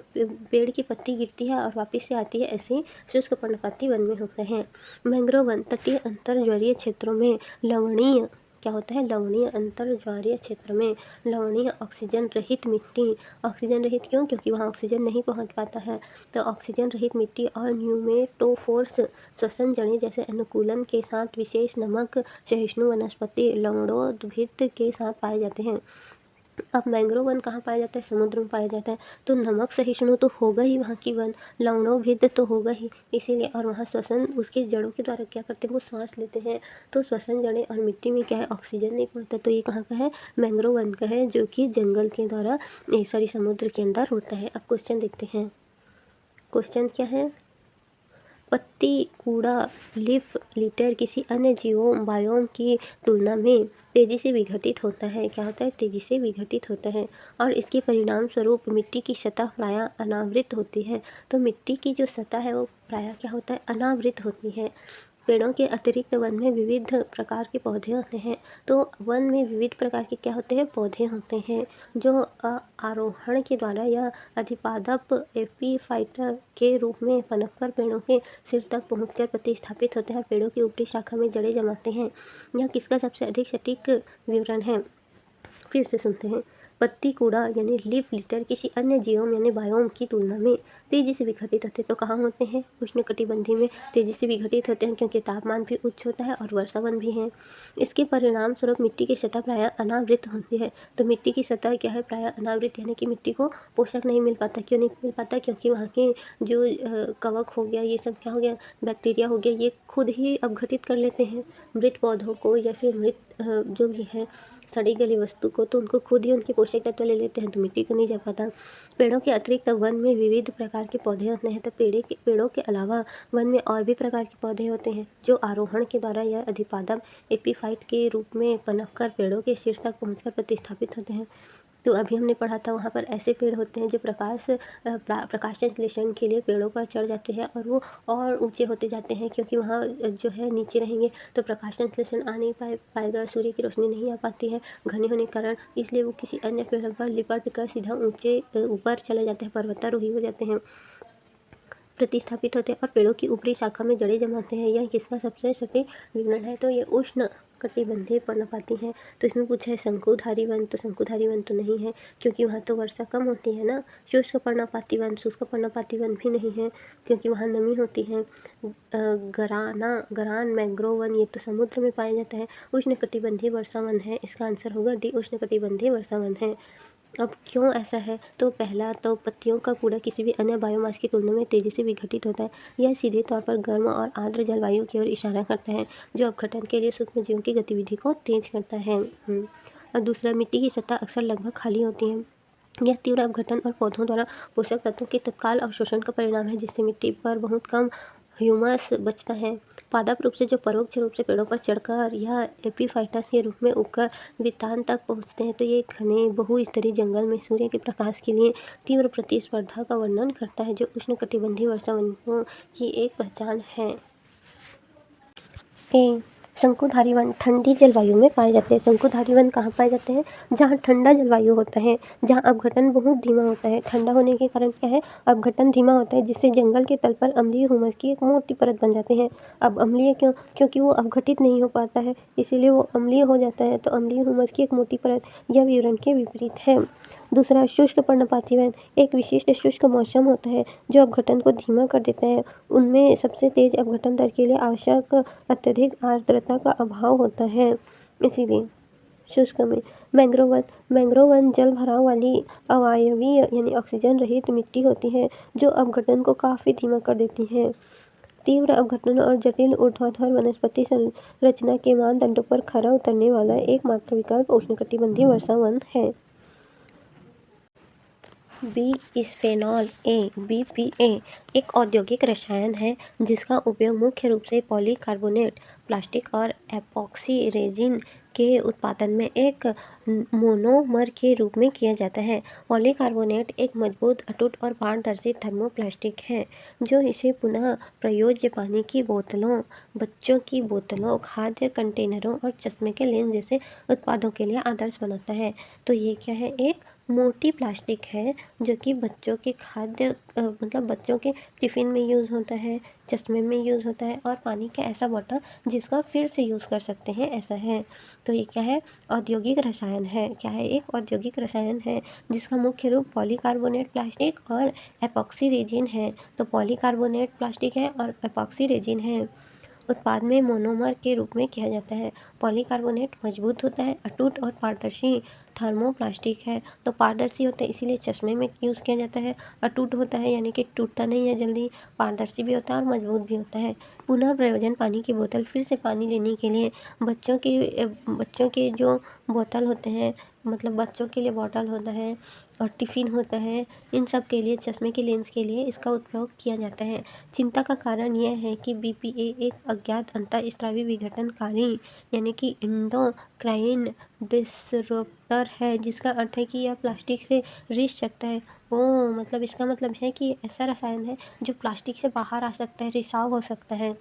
पेड़ की पत्ती गिरती है और वापस से आती है, ऐसे शुष्क पर्णपाती वन में होते हैं। मैंग्रोव वन तटीय अंतर्जलीय क्षेत्रों में लवणीय क्या होता है, लवणीय अंतर्ज्वारीय क्षेत्र में लवणीय ऑक्सीजन रहित मिट्टी। ऑक्सीजन रहित क्यों? क्योंकि वहाँ ऑक्सीजन नहीं पहुँच पाता है, तो ऑक्सीजन रहित मिट्टी और न्यूमेटोफोर्स श्वसन जड़ें जैसे अनुकूलन के साथ विशेष नमक सहिष्णु वनस्पति लवणोद्भिद के साथ पाए जाते हैं। अब मैंग्रोव वन कहाँ पाया जाता है? समुद्र में पाया जाता है, तो नमक सहिष्णु तो होगा ही वहाँ की वन, लवणोभिद तो होगा ही, इसीलिए। और वहाँ श्वसन उसकी जड़ों के द्वारा क्या करते हैं, वो सांस लेते हैं, तो श्वसन जड़ें और मिट्टी में क्या है, ऑक्सीजन नहीं पहुँचता। तो ये कहाँ का है? मैंग्रोव वन का है, जो कि जंगल के द्वारा समुद्र के अंदर होता है। अब क्वेश्चन देखते हैं। क्वेश्चन क्या है? पत्ती कूड़ा लीफ लिटर किसी अन्य जीवों बायोम की तुलना में तेजी से विघटित होता है। क्या होता है? तेजी से विघटित होता है और इसके परिणाम स्वरूप मिट्टी की सतह प्रायः अनावृत होती है। तो मिट्टी की जो सतह है वो प्रायः क्या होता है? अनावृत होती है। पेड़ों के अतिरिक्त वन में विविध प्रकार के पौधे होते हैं। तो वन में विविध प्रकार के क्या होते हैं? पौधे होते हैं, जो आरोहण के द्वारा या अधिपादप एपीफाइटर के रूप में पनपकर पेड़ों के सिर तक पहुंचकर प्रतिस्थापित होते हैं और पेड़ों की ऊपरी शाखा में जड़ें जमाते हैं। यह किसका सबसे अधिक सटीक विवरण है? फिर से सुनते हैं। पत्ती कूड़ा यानी लीफ लिटर किसी अन्य जीवोम यानी बायोम की तुलना में तेजी से विघटित होते हैं। तो कहाँ होते हैं? उष्णकटिबंधीय में तेजी से विघटित होते हैं, क्योंकि तापमान भी उच्च होता है और वर्षावन भी है। इसके परिणाम स्वरूप मिट्टी की सतह प्रायः अनावृत होती है। तो मिट्टी की सतह क्या है? प्रायः अनावृत, यानी कि मिट्टी को पोषक नहीं मिल पाता। क्यों नहीं मिल पाता? क्योंकि वहाँ के जो कवक हो गया, ये सब क्या हो गया, बैक्टीरिया हो गया, ये खुद ही अपघटित कर लेते हैं मृत पौधों को या फिर मृत जो भी है सड़ी गली वस्तु को, तो उनको खुद ही उनके पोषक तत्व ले लेते हैं, तो मिट्टी को नहीं जा पाता। पेड़ों के अतिरिक्त वन में विविध प्रकार के पौधे होते हैं। तो पेड़ों के अलावा वन में और भी प्रकार के पौधे होते हैं, जो आरोहण के द्वारा या अधिपादप एपीफाइट के रूप में पनपकर पेड़ों के शीर्ष तक पहुंचकर प्रतिस्थापित होते हैं। तो अभी हमने पढ़ा था, वहाँ पर ऐसे पेड़ होते हैं जो प्रकाश संश्लेषण के लिए पेड़ों पर चढ़ जाते हैं और वो और ऊंचे होते जाते हैं, क्योंकि वहाँ जो है नीचे रहेंगे तो प्रकाश संश्लेषण आ नहीं पाएगा, सूर्य की रोशनी नहीं आ पाती है घने होने के कारण, इसलिए वो किसी अन्य पेड़ पर लिपट कर सीधा ऊंचे ऊपर चले जाते हैं, पर्वतारोही हो जाते हैं, प्रतिस्थापित होते हैं और पेड़ों की ऊपरी शाखा में जड़ें जमाते हैं। यह किसका सबसे सटीक विवरण है? तो ये उष्ण कटिबंधीय पर्णपाती है। तो इसमें पूछा है शंकुधारी वन, तो शंकुधारी वन तो नहीं है, क्योंकि वहाँ तो वर्षा कम होती है ना। शुष्क पर्णपाती वन, शुष्क पर्णपाती वन भी नहीं है, क्योंकि वहाँ नमी होती है। गरान मैंग्रोव वन, ये तो समुद्र में पाया जाता है। उष्ण कटिबंधीय वर्षा वन है, इसका आंसर होगा डी, उष्ण कटिबंधीय वर्षा वन है। अब क्यों ऐसा है? तो पहला तो पत्तियों का कूड़ा किसी भी अन्य बायोमास की तुलना में तेजी से विघटित होता है। यह सीधे तौर पर गर्म और आर्द्र जलवायु की ओर इशारा करता है, जो अपघटन के लिए सूक्ष्म जीवों की गतिविधि को तेज करता है। और दूसरा, मिट्टी की सतह अक्सर लगभग खाली होती है। यह तीव्र अपघटन और पौधों द्वारा पोषक तत्वों के तत्काल अवशोषण का परिणाम है, जिससे मिट्टी पर बहुत कम ह्यूमस बचता है। पादप रूप से जो परोक्ष रूप से पेड़ों पर चढ़कर या एपीफाइटस के रूप में उगकर वितान तक पहुँचते हैं, तो ये घने बहुस्तरीय जंगल में सूर्य के प्रकाश के लिए तीव्र प्रतिस्पर्धा का वर्णन करता है, जो उष्णकटिबंधीय वर्षावनों की एक पहचान है। ए, शंकुधारी वन ठंडी जलवायु में पाए जाते हैं। शंकुधारी वन कहाँ पाए जाते हैं? जहाँ ठंडा जलवायु होता है, जहाँ अपघटन बहुत धीमा होता है। ठंडा होने के कारण क्या है? अपघटन धीमा होता है, जिससे जंगल के तल पर अम्लीय हुमस की एक मोटी परत बन जाती है। अब अम्लीय क्यों? क्योंकि वो अपघटित नहीं हो पाता है, इसीलिए वो अम्लीय हो जाता है। तो अम्लीय हुमस की एक मोटी परत, यह विवरण के विपरीत है। दूसरा, शुष्क पर्णपाती वन एक विशिष्ट शुष्क मौसम होता है, जो अपघटन को धीमा कर देता है। उनमें सबसे तेज अपघटन दर के लिए आवश्यक अत्यधिक आर्द्रता का अभाव होता है, इसीलिए शुष्क में। मैंग्रोव वन जल भराव वाली अवायवीय यानी ऑक्सीजन रहित मिट्टी होती है, जो अपघटन को काफ़ी धीमा कर देती है। तीव्र अपघटन और जटिल ऊर्ध्वाधर वनस्पति संरचना के मानदंडों पर खरा उतरने वाला एकमात्र विकल्प उष्णकटिबंधीय वर्षा वन है। बिस्फेनॉल ए (BPA) एक औद्योगिक रसायन है जिसका उपयोग मुख्य रूप से पॉलीकार्बोनेट प्लास्टिक और एपॉक्सी रेजिन के उत्पादन में एक मोनोमर के रूप में किया जाता है। पॉलीकार्बोनेट एक मजबूत, अटूट और पारदर्शी थर्मोप्लास्टिक है जो इसे पुनः प्रयोज्य पानी की बोतलों, बच्चों की बोतलों, खाद्य कंटेनरों और चश्मे के लेंस जैसे उत्पादों के लिए आदर्श बनाता है। तो ये क्या है, एक मोटी प्लास्टिक है जो कि बच्चों के खाद्य मतलब बच्चों के टिफ़िन में यूज़ होता है, चश्मे में यूज़ होता है और पानी का ऐसा बॉटल जिसका फिर से यूज़ कर सकते हैं, ऐसा है। तो ये क्या है, औद्योगिक रसायन है। क्या है, एक औद्योगिक रसायन है जिसका मुख्य रूप पॉलीकार्बोनेट प्लास्टिक और एपॉक्सी रेजिन है। तो पॉलीकार्बोनेट प्लास्टिक है और एपॉक्सी रेजिन है। उत्पाद में मोनोमर के रूप में किया जाता है। पॉलीकार्बोनेट मजबूत होता है, अटूट और पारदर्शी थर्मोप्लास्टिक है। तो पारदर्शी होता है इसीलिए चश्मे में यूज़ किया जाता है। अटूट होता है यानी कि टूटता नहीं है जल्दी, पारदर्शी भी होता है और मजबूत भी होता है। पुनः प्रयोजन पानी की बोतल, फिर से पानी लेने के लिए बच्चों के जो बोतल होते हैं, मतलब बच्चों के लिए बॉटल होता है और टिफ़िन होता है, इन सब के लिए, चश्मे के लेंस के लिए इसका उपयोग किया जाता है। चिंता का कारण यह है कि BPA एक अज्ञात अंतःस्रावी विघटनकारी यानी कि एंडोक्राइन डिसरप्टर है, जिसका अर्थ है कि यह प्लास्टिक से रिस सकता है। मतलब इसका मतलब है कि ऐसा रसायन है जो प्लास्टिक से बाहर आ सकता है, रिसाव हो सकता है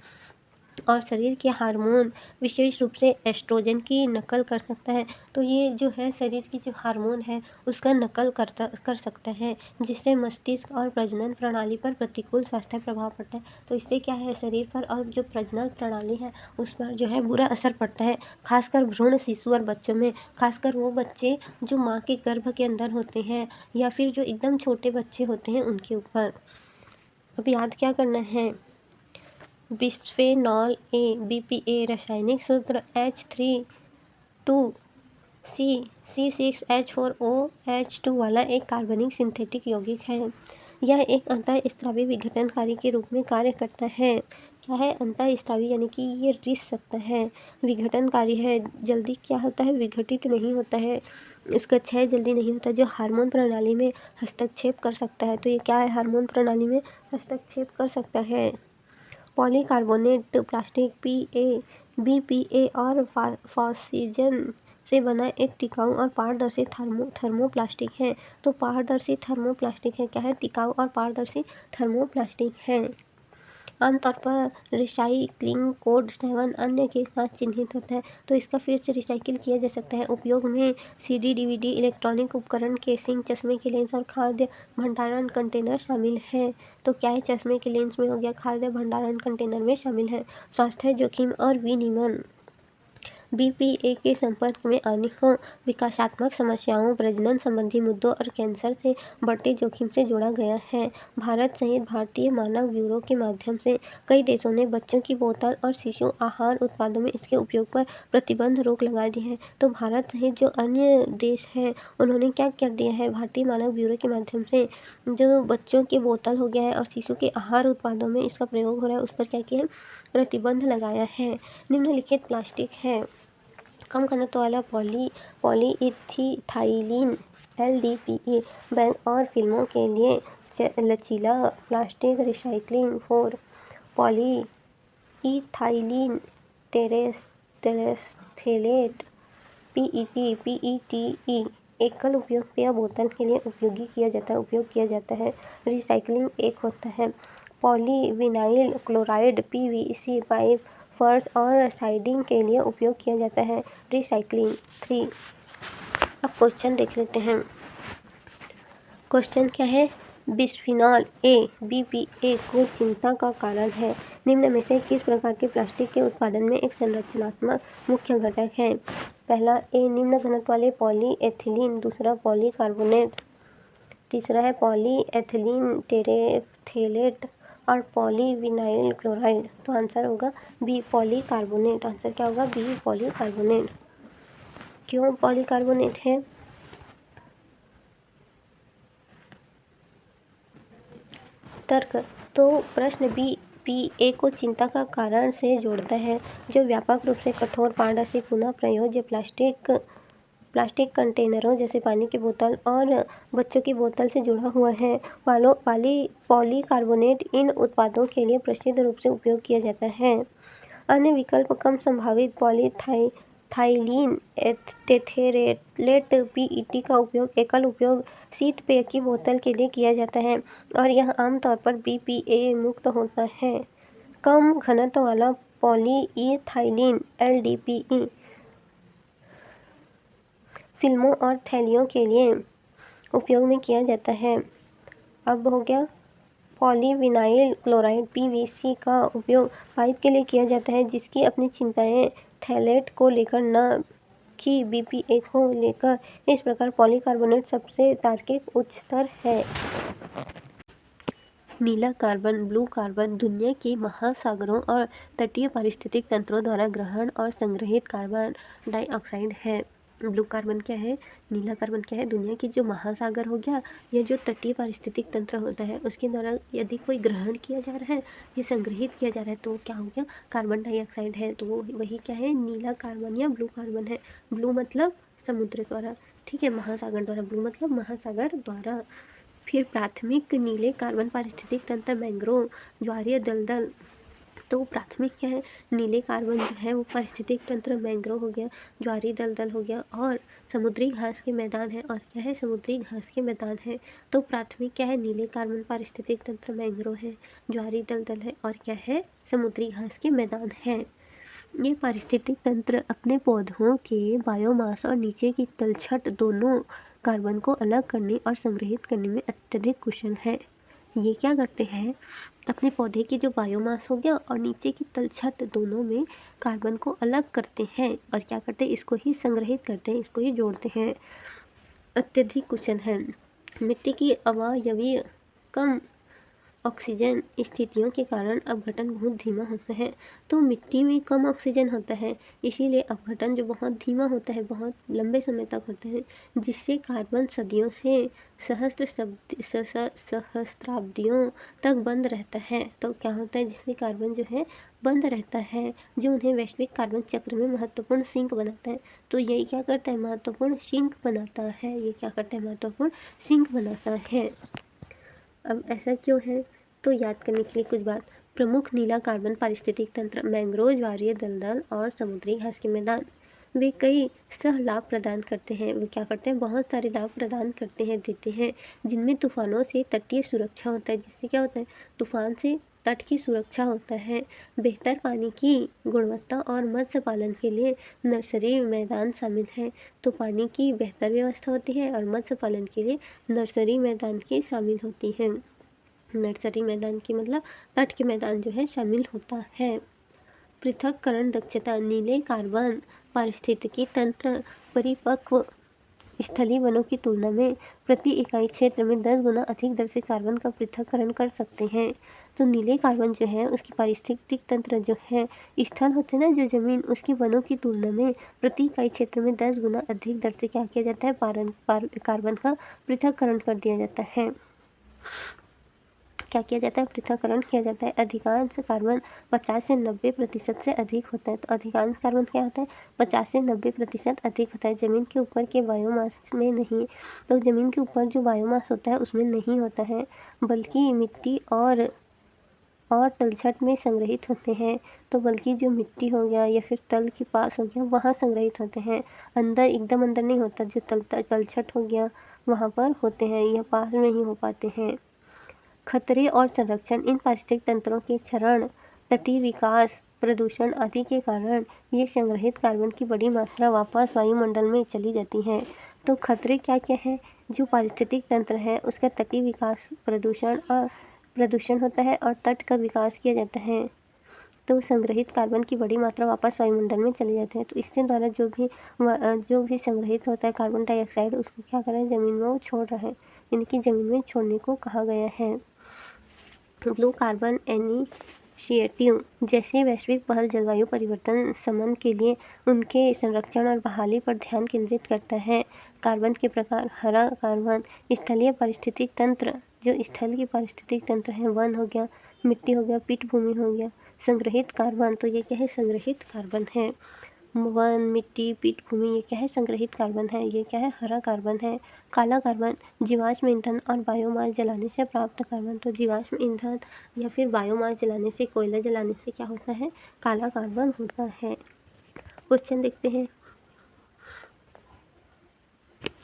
और शरीर के हार्मोन, विशेष रूप से एस्ट्रोजन की नकल कर सकता है। तो ये जो है शरीर की जो हार्मोन है उसका नकल कर सकता है, जिससे मस्तिष्क और प्रजनन प्रणाली पर प्रतिकूल स्वास्थ्य प्रभाव पड़ता है। तो इससे क्या है, शरीर पर और जो प्रजनन प्रणाली है उस पर जो है बुरा असर पड़ता है, खासकर भ्रूण शिशु और बच्चों में, खासकर वो बच्चे जो माँ के गर्भ के अंदर होते हैं या फिर जो एकदम छोटे बच्चे होते हैं उनके ऊपर। अब याद क्या करना है, बिस्फेनॉल ए BPA रासायनिक सूत्र H3 2C6H4OH2 वाला एक कार्बनिक सिंथेटिक यौगिक है। यह एक अंतःस्रावी विघटनकारी के रूप में कार्य करता है। क्या है, अंतःस्रावी यानी कि ये रिस सकता है, विघटनकारी है, जल्दी क्या होता है, विघटित नहीं होता है, इसका क्षय जल्दी नहीं होता, जो हार्मोन प्रणाली में हस्तक्षेप कर सकता है। तो ये क्या है, हार्मोन प्रणाली में हस्तक्षेप कर सकता है। पॉलीकार्बोनेट प्लास्टिक BPA और फॉस्फिजन से बना एक टिकाऊ और पारदर्शी थर्मोप्लास्टिक है। तो पारदर्शी थर्मोप्लास्टिक है, क्या है, टिकाऊ और पारदर्शी थर्मोप्लास्टिक है। आमतौर पर रिसाइक्लिंग कोड 7 अन्य के साथ चिन्हित होता है, तो इसका फिर से रिसाइकिल किया जा सकता है। उपयोग में CD DVD, इलेक्ट्रॉनिक उपकरण, केसिंग, चश्मे के लेंस और खाद्य भंडारण कंटेनर शामिल है। तो क्या है, चश्मे के लेंस में हो गया, खाद्य भंडारण कंटेनर में शामिल है। स्वास्थ्य जोखिम और विनियमन, BPA के संपर्क में आने को विकासात्मक समस्याओं, प्रजनन संबंधी मुद्दों और कैंसर से बढ़ते जोखिम से जोड़ा गया है। भारत सहित भारतीय मानक ब्यूरो के माध्यम से कई देशों ने बच्चों की बोतल और शिशु आहार उत्पादों में इसके उपयोग पर प्रतिबंध रोक लगा दी है। तो भारत सहित जो अन्य देश हैं उन्होंने क्या कर दिया है, भारतीय मानक ब्यूरो के माध्यम से जो बच्चों की बोतल हो गया है और शिशु के आहार उत्पादों में इसका प्रयोग हो रहा है उस पर क्या किया है, प्रतिबंध लगाया है। निम्नलिखित प्लास्टिक है, कम घनत्व वाला पॉलीइथिथाइलिन LDPE बैग और फिल्मों के लिए लचीला plastic, recycling for polyethylene terephthalate PETE एकल उपयोग पेय बोतल के लिए उपयोग किया जाता है। रिसाइक्लिंग एक होता है पॉलीविनाइल क्लोराइड PVC पाइप, फर्श और साइडिंग के लिए उपयोग किया जाता है। रिसाइक्लिंग 3। अब क्वेश्चन देख लेते हैं। क्वेश्चन क्या है, बिस्फिनॉल A BPA को चिंता का कारण है। निम्न में से किस प्रकार के प्लास्टिक के उत्पादन में एक संरचनात्मक मुख्य घटक है। पहला A निम्न घनत्व वाले पॉलीएथिलीन, दूसरा पॉलीकार्बोनेट, तीसरा है पॉलीएथिलीन टेरेफ्थेलेट और पॉलीविनाइल क्लोराइड। तो आंसर होगा B पॉलीकार्बोनेट। आंसर क्या होगा, B पॉलीकार्बोनेट। क्यों पॉलीकार्बोनेट है, तर्क। तो प्रश्न BPA को चिंता का कारण से जोड़ता है, जो व्यापक रूप से कठोर, पारदर्शी, पुनः प्रयोज्य प्लास्टिक कंटेनरों जैसे पानी की बोतल और बच्चों की बोतल से जुड़ा हुआ है। पॉलीकार्बोनेट इन उत्पादों के लिए प्रसिद्ध रूप से उपयोग किया जाता है। अन्य विकल्प कम संभावित इथाइलीन टेरेथ्रेलेट पीईटी का उपयोग एकल उपयोग शीत पेय की बोतल के लिए किया जाता है और यह आमतौर पर बीपीए मुक्त होता है। कम घनत्व वाला पॉलीइथाइलीन एलडीपीई फिल्मों और थैलियों के लिए उपयोग में किया जाता है। अब हो गया पॉलीविनाइल क्लोराइड पीवीसी का उपयोग पाइप के लिए किया जाता है, जिसकी अपनी चिंताएं थैलेट को लेकर न कि बीपीए को लेकर। इस प्रकार पॉलीकार्बोनेट सबसे तार्किक उच्च स्तर है। नीला कार्बन, ब्लू कार्बन दुनिया के महासागरों और तटीय पारिस्थितिक तंत्रों द्वारा ग्रहण और संग्रहित कार्बन डाइऑक्साइड है। ब्लू कार्बन क्या है, नीला कार्बन क्या है, दुनिया के जो महासागर हो गया या जो तटीय पारिस्थितिक तंत्र होता है उसके द्वारा यदि कोई ग्रहण किया जा रहा है या संग्रहित किया जा रहा है तो क्या हो गया, कार्बन डाइऑक्साइड है। तो वही क्या है, नीला कार्बन या ब्लू कार्बन है। ब्लू मतलब समुद्र द्वारा, ठीक है, महासागर द्वारा, ब्लू मतलब महासागर द्वारा। फिर प्राथमिक नीले कार्बन पारिस्थितिक तंत्र मैंग्रोव, ज्वारीय दलदल। तो प्राथमिक क्या है, नीले कार्बन जो है वो पारिस्थितिक तंत्र मैंग्रोव हो गया, ज्वारीय दलदल हो गया और समुद्री घास के मैदान है। और क्या है, समुद्री घास के मैदान है। तो प्राथमिक क्या है, नीले कार्बन पारिस्थितिक तंत्र मैंग्रोव है, ज्वारीय दलदल है और क्या है, समुद्री घास के मैदान है। ये पारिस्थितिक तंत्र अपने पौधों के बायोमास और नीचे की तलछट दोनों कार्बन को अलग करने और संग्रहित करने में अत्यधिक कुशल है। ये क्या करते हैं, अपने पौधे की जो बायोमास हो गया और नीचे की तलछट दोनों में कार्बन को अलग करते हैं और क्या करते हैं, इसको ही संग्रहित करते हैं, इसको ही जोड़ते हैं। अत्यधिक कुशल है। मिट्टी की अवायवीय कम ऑक्सीजन स्थितियों के कारण अपघटन बहुत धीमा होता है। तो मिट्टी में कम ऑक्सीजन होता है, इसीलिए अपघटन जो बहुत धीमा होता है, बहुत लंबे समय तक होता है, जिससे कार्बन सदियों से सहस्त्राब्दियों तक बंद रहता है। तो क्या होता है, जिससे कार्बन जो है बंद रहता है, जो उन्हें वैश्विक कार्बन चक्र में महत्वपूर्ण सिंक बनाता है। तो यही क्या करता है, महत्वपूर्ण सिंक बनाता है। ये क्या करता है, महत्वपूर्ण सिंक बनाता है। अब ऐसा क्यों है, तो याद करने के लिए कुछ बात। प्रमुख नीला कार्बन पारिस्थितिक तंत्र मैंग्रोव, ज्वारीय दलदल और समुद्री घास के मैदान। वे कई सह लाभ प्रदान करते हैं। वे क्या करते हैं, बहुत सारे लाभ प्रदान करते हैं, देते हैं, जिनमें तूफानों से तटीय सुरक्षा होता है। जिससे क्या होता है, तूफान से तट की सुरक्षा होता है। बेहतर पानी की गुणवत्ता और मत्स्य पालन के लिए नर्सरी मैदान शामिल है। तो पानी की बेहतर व्यवस्था होती है और मत्स्य पालन के लिए नर्सरी मैदान की शामिल होती है। नर्सरी मैदान की मतलब तट के मैदान जो है शामिल होता है। पृथक्करण दक्षता, नीले कार्बन पारिस्थितिकी तंत्र परिपक्व स्थलीय वनों की तुलना में प्रति इकाई क्षेत्र में 10 गुना अधिक दर से कार्बन का पृथक्करण कर सकते हैं। तो नीले कार्बन जो है उसकी पारिस्थितिक तंत्र जो है, स्थल होते हैं ना जो जमीन, उसकी वनों की तुलना में प्रति इकाई क्षेत्र में 10 गुना अधिक दर से क्या किया जाता है, कार्बन का पृथक्करण कर दिया जाता है। क्या किया जाता है, पृथक्करण किया जाता है। अधिकांश कार्बन 50 से 90% से अधिक होता है। तो अधिकांश कार्बन क्या होता है, 50 से 90% अधिक होता है, ज़मीन के ऊपर के बायोमास में नहीं। तो ज़मीन के ऊपर जो बायोमास होता है उसमें नहीं होता है, बल्कि मिट्टी और तलछट में संग्रहित होते हैं। तो बल्कि जो मिट्टी हो गया या फिर तल के पास हो गया वहाँ संग्रहित होते हैं, अंदर एकदम अंदर नहीं होता। जो तलछट हो गया वहाँ पर होते हैं या पास में ही हो पाते हैं। खतरे और संरक्षण, इन पारिस्थितिक तंत्रों के क्षरण, तटीय विकास, प्रदूषण आदि के कारण ये संग्रहित कार्बन की बड़ी मात्रा वापस वायुमंडल में चली जाती है। तो खतरे क्या क्या है, जो पारिस्थितिक तंत्र है उसका तटीय विकास, प्रदूषण होता है और तट का विकास किया जाता है। तो संग्रहित कार्बन की बड़ी मात्रा वापस वायुमंडल में चली जाती है। तो इसके द्वारा जो भी संग्रहित होता है कार्बन डाइऑक्साइड, उसको क्या कर रहा है, ज़मीन में वो छोड़ रहा है, यानी कि ज़मीन में छोड़ने को कहा गया है। ब्लू कार्बन इनिशिएटिव जैसे वैश्विक पहल जलवायु परिवर्तन शमन के लिए उनके संरक्षण और बहाली पर ध्यान केंद्रित करता है। कार्बन के प्रकार, हरा कार्बन स्थलीय पारिस्थितिक तंत्र, जो स्थल की पारिस्थितिक तंत्र है, वन हो गया, मिट्टी हो गया, पीठभूमि हो गया। संग्रहित कार्बन, तो ये क्या है, संग्रहित कार्बन है। वन, मिट्टी, पीठभूमि, ये क्या है, संग्रहित कार्बन है। ये क्या है, हरा कार्बन है। काला कार्बन जीवाश्म ईंधन और बायोमास जलाने से प्राप्त कार्बन। तो जीवाश्म ईंधन या फिर बायोमास जलाने से, कोयला जलाने से क्या होता है, काला कार्बन होता है। क्वेश्चन देखते हैं,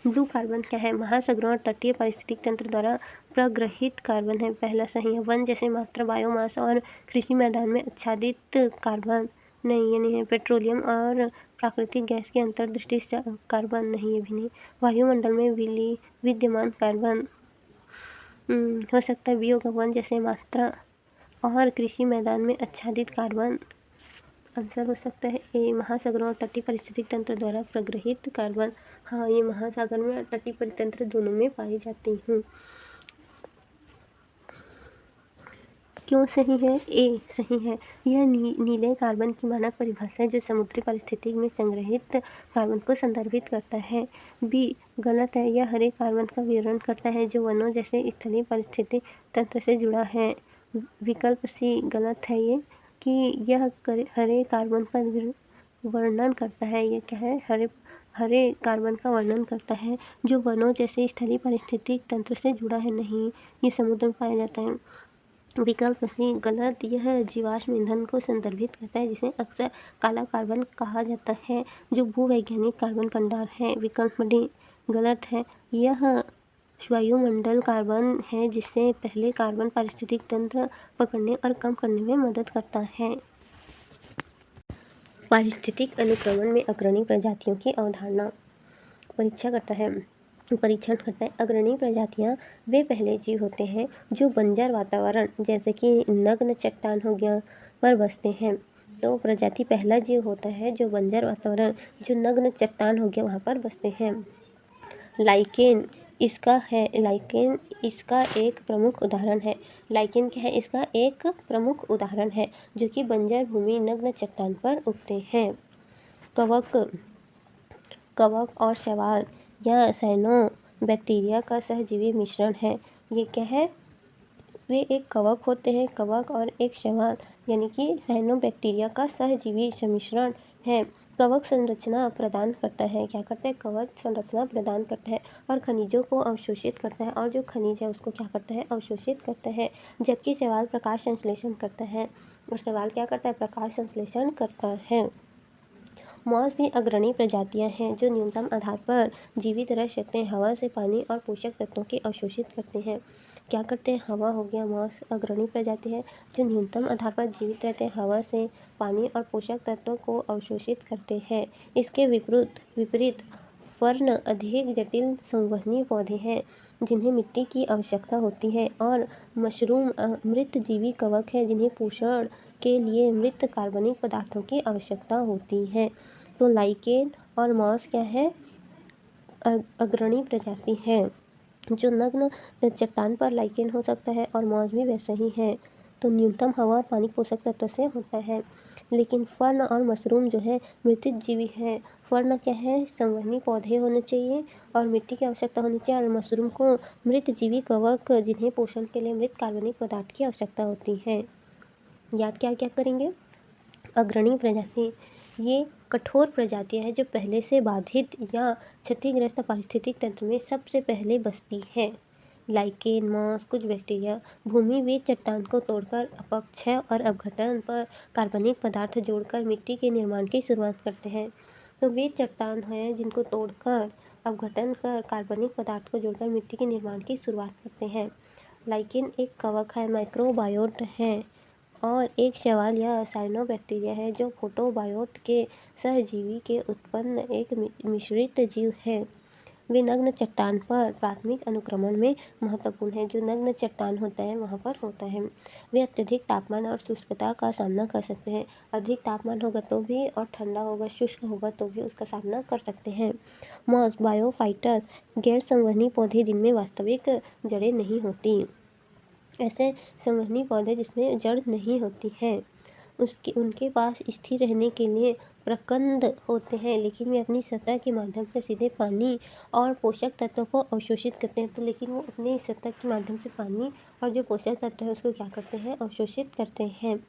ब्लू कार्बन क्या है? महासागरों और तटीय पारिस्थितिक तंत्र द्वारा प्रग्रहित कार्बन है। पहला सही है। वन जैसे मात्रा, बायोमास और कृषि मैदान में आच्छादित कार्बन नहीं, ये नहीं है। पेट्रोलियम और प्राकृतिक गैस की अंतर्दृष्टि कार्बन नहीं, ये भी नहीं। वायुमंडल में विद्यमान कार्बन हो सकता है बी होगा। वन जैसे मात्रा और कृषि मैदान में आच्छादित कार्बन आंसर हो सकता है ए। महासागरों और तटीय पारिस्थितिक तंत्र द्वारा प्रग्रहित कार्बन, हाँ ये महासागर में और तटीय परितंत्र दोनों में पाई जाती हूँ। क्यों सही है? ए सही है। यह नीले कार्बन की मानक परिभाषा है जो समुद्री पारिस्थितिकी में संग्रहित कार्बन को संदर्भित करता है। बी गलत है। यह हरे कार्बन का विवरण करता है जो वनों जैसे स्थलीय पारिस्थितिक तंत्र से जुड़ा है। विकल्प सी गलत है ये कि यह हरे कार्बन का वर्णन करता है। ये क्या है? हरे कार्बन का वर्णन करता है जो वनों जैसे स्थलीय पारिस्थितिक तंत्र से जुड़ा है। नहीं, ये समुद्र में पाया जाता है। विकल्प सी गलत। यह जीवाश्म ईंधन को संदर्भित करता है जिसे अक्सर काला कार्बन कहा जाता है जो भूवैज्ञानिक कार्बन भंडार है। विकल्प डी गलत है। यह वायुमंडल कार्बन है जिससे पहले कार्बन पारिस्थितिक तंत्र पकड़ने और कम करने में मदद करता है। पारिस्थितिक अनुक्रमण में अग्रणी प्रजातियों की अवधारणा परीक्षण करता है। अग्रणी प्रजातियां वे पहले जीव होते हैं जो बंजर वातावरण जैसे कि नग्न चट्टान हो गया पर बसते हैं। तो प्रजाति पहला जीव होता है जो बंजर वातावरण, जो नग्न चट्टान हो गया वहाँ पर बसते हैं। लाइकेन इसका एक प्रमुख उदाहरण है। लाइकेन क्या है? इसका एक प्रमुख उदाहरण है जो कि बंजर भूमि, नग्न चट्टान पर उगते हैं। कवक और शैवाल या साइनोबैक्टीरिया का सहजीवी मिश्रण है। ये क्या है? वे एक कवक होते हैं, कवक और एक शैवाल यानी कि साइनोबैक्टीरिया का सहजीवी सम्मिश्रण है। कवक संरचना प्रदान करता है। क्या करता है? कवक संरचना प्रदान करता है और खनिजों को अवशोषित करता है, और जो खनिज है उसको क्या करता है? अवशोषित करता है। जबकि शैवाल प्रकाश संश्लेषण करता है, और शैवाल क्या करता है? प्रकाश संश्लेषण करता है। मॉस भी अग्रणी प्रजातियां हैं जो न्यूनतम आधार पर जीवित रह सकते हैं। हवा से पानी और पोषक तत्वों के अवशोषित करते हैं। क्या करते हैं? हवा हो गया। मॉस अग्रणी प्रजाति है जो न्यूनतम आधार पर जीवित रहते हैं, हवा से पानी और पोषक तत्वों को अवशोषित करते हैं। इसके विपरीत फर्न अधिक जटिल संवहनी पौधे हैं जिन्हें मिट्टी की आवश्यकता होती है, और मशरूम मृत जीवी कवक है जिन्हें पोषण के लिए मृत कार्बनिक पदार्थों की आवश्यकता होती है। तो लाइकेन और मॉस क्या है? अग्रणी प्रजाति है। जो नग्न चट्टान पर लाइकेन हो सकता है और मॉस भी वैसा ही है। तो न्यूनतम हवा और पानी पोषक तत्व से होता है। लेकिन फर्न और मशरूम जो है मृतित जीवी है। फर्न क्या है? संवहनी पौधे होने चाहिए और मिट्टी की आवश्यकता होनी चाहिए, और मशरूम को मृत जीवी कवक जिन्हें पोषण के लिए मृत कार्बनिक पदार्थ की आवश्यकता होती है। याद क्या क्या करेंगे? अग्रणी प्रजाति ये कठोर प्रजातियां हैं जो पहले से बाधित या क्षतिग्रस्त पारिस्थितिक तंत्र में सबसे पहले बसती है। लाइकेन, मॉस, कुछ बैक्टीरिया भूमि वे चट्टान को तोड़कर अपक्षय और अपघटन पर कार्बनिक पदार्थ जोड़कर मिट्टी के निर्माण की शुरुआत करते हैं। तो वे चट्टान हैं जिनको तोड़कर अपघटन कर कार्बनिक पदार्थ को जोड़कर मिट्टी के निर्माण की शुरुआत करते हैं। लाइकेन एक कवक है, माइक्रोबायोट है, और एक शैवाल या साइनोबैक्टीरिया है जो फोटोबायोट के सहजीवी के उत्पन्न एक मिश्रित जीव है। वे नग्न चट्टान पर प्राथमिक अनुक्रमण में महत्वपूर्ण है। जो नग्न चट्टान होता है वहाँ पर होता है। वे अत्यधिक तापमान और शुष्कता का सामना कर सकते हैं। अधिक तापमान होगा तो भी, और ठंडा होगा, शुष्क होगा तो भी उसका सामना कर सकते हैं। मॉस बायोफाइटस गैर संवहनी पौधे जिनमें वास्तविक जड़ें नहीं होती। ऐसे संवहनी पौधे जिसमें जड़ नहीं होती है उनके पास स्थिर रहने के लिए प्रकंद होते हैं, लेकिन वे अपनी सतह के माध्यम से सीधे पानी और पोषक तत्वों को अवशोषित करते हैं। तो लेकिन वो अपनी सतह के माध्यम से पानी और जो पोषक तत्व है उसको क्या करते हैं? अवशोषित करते हैं।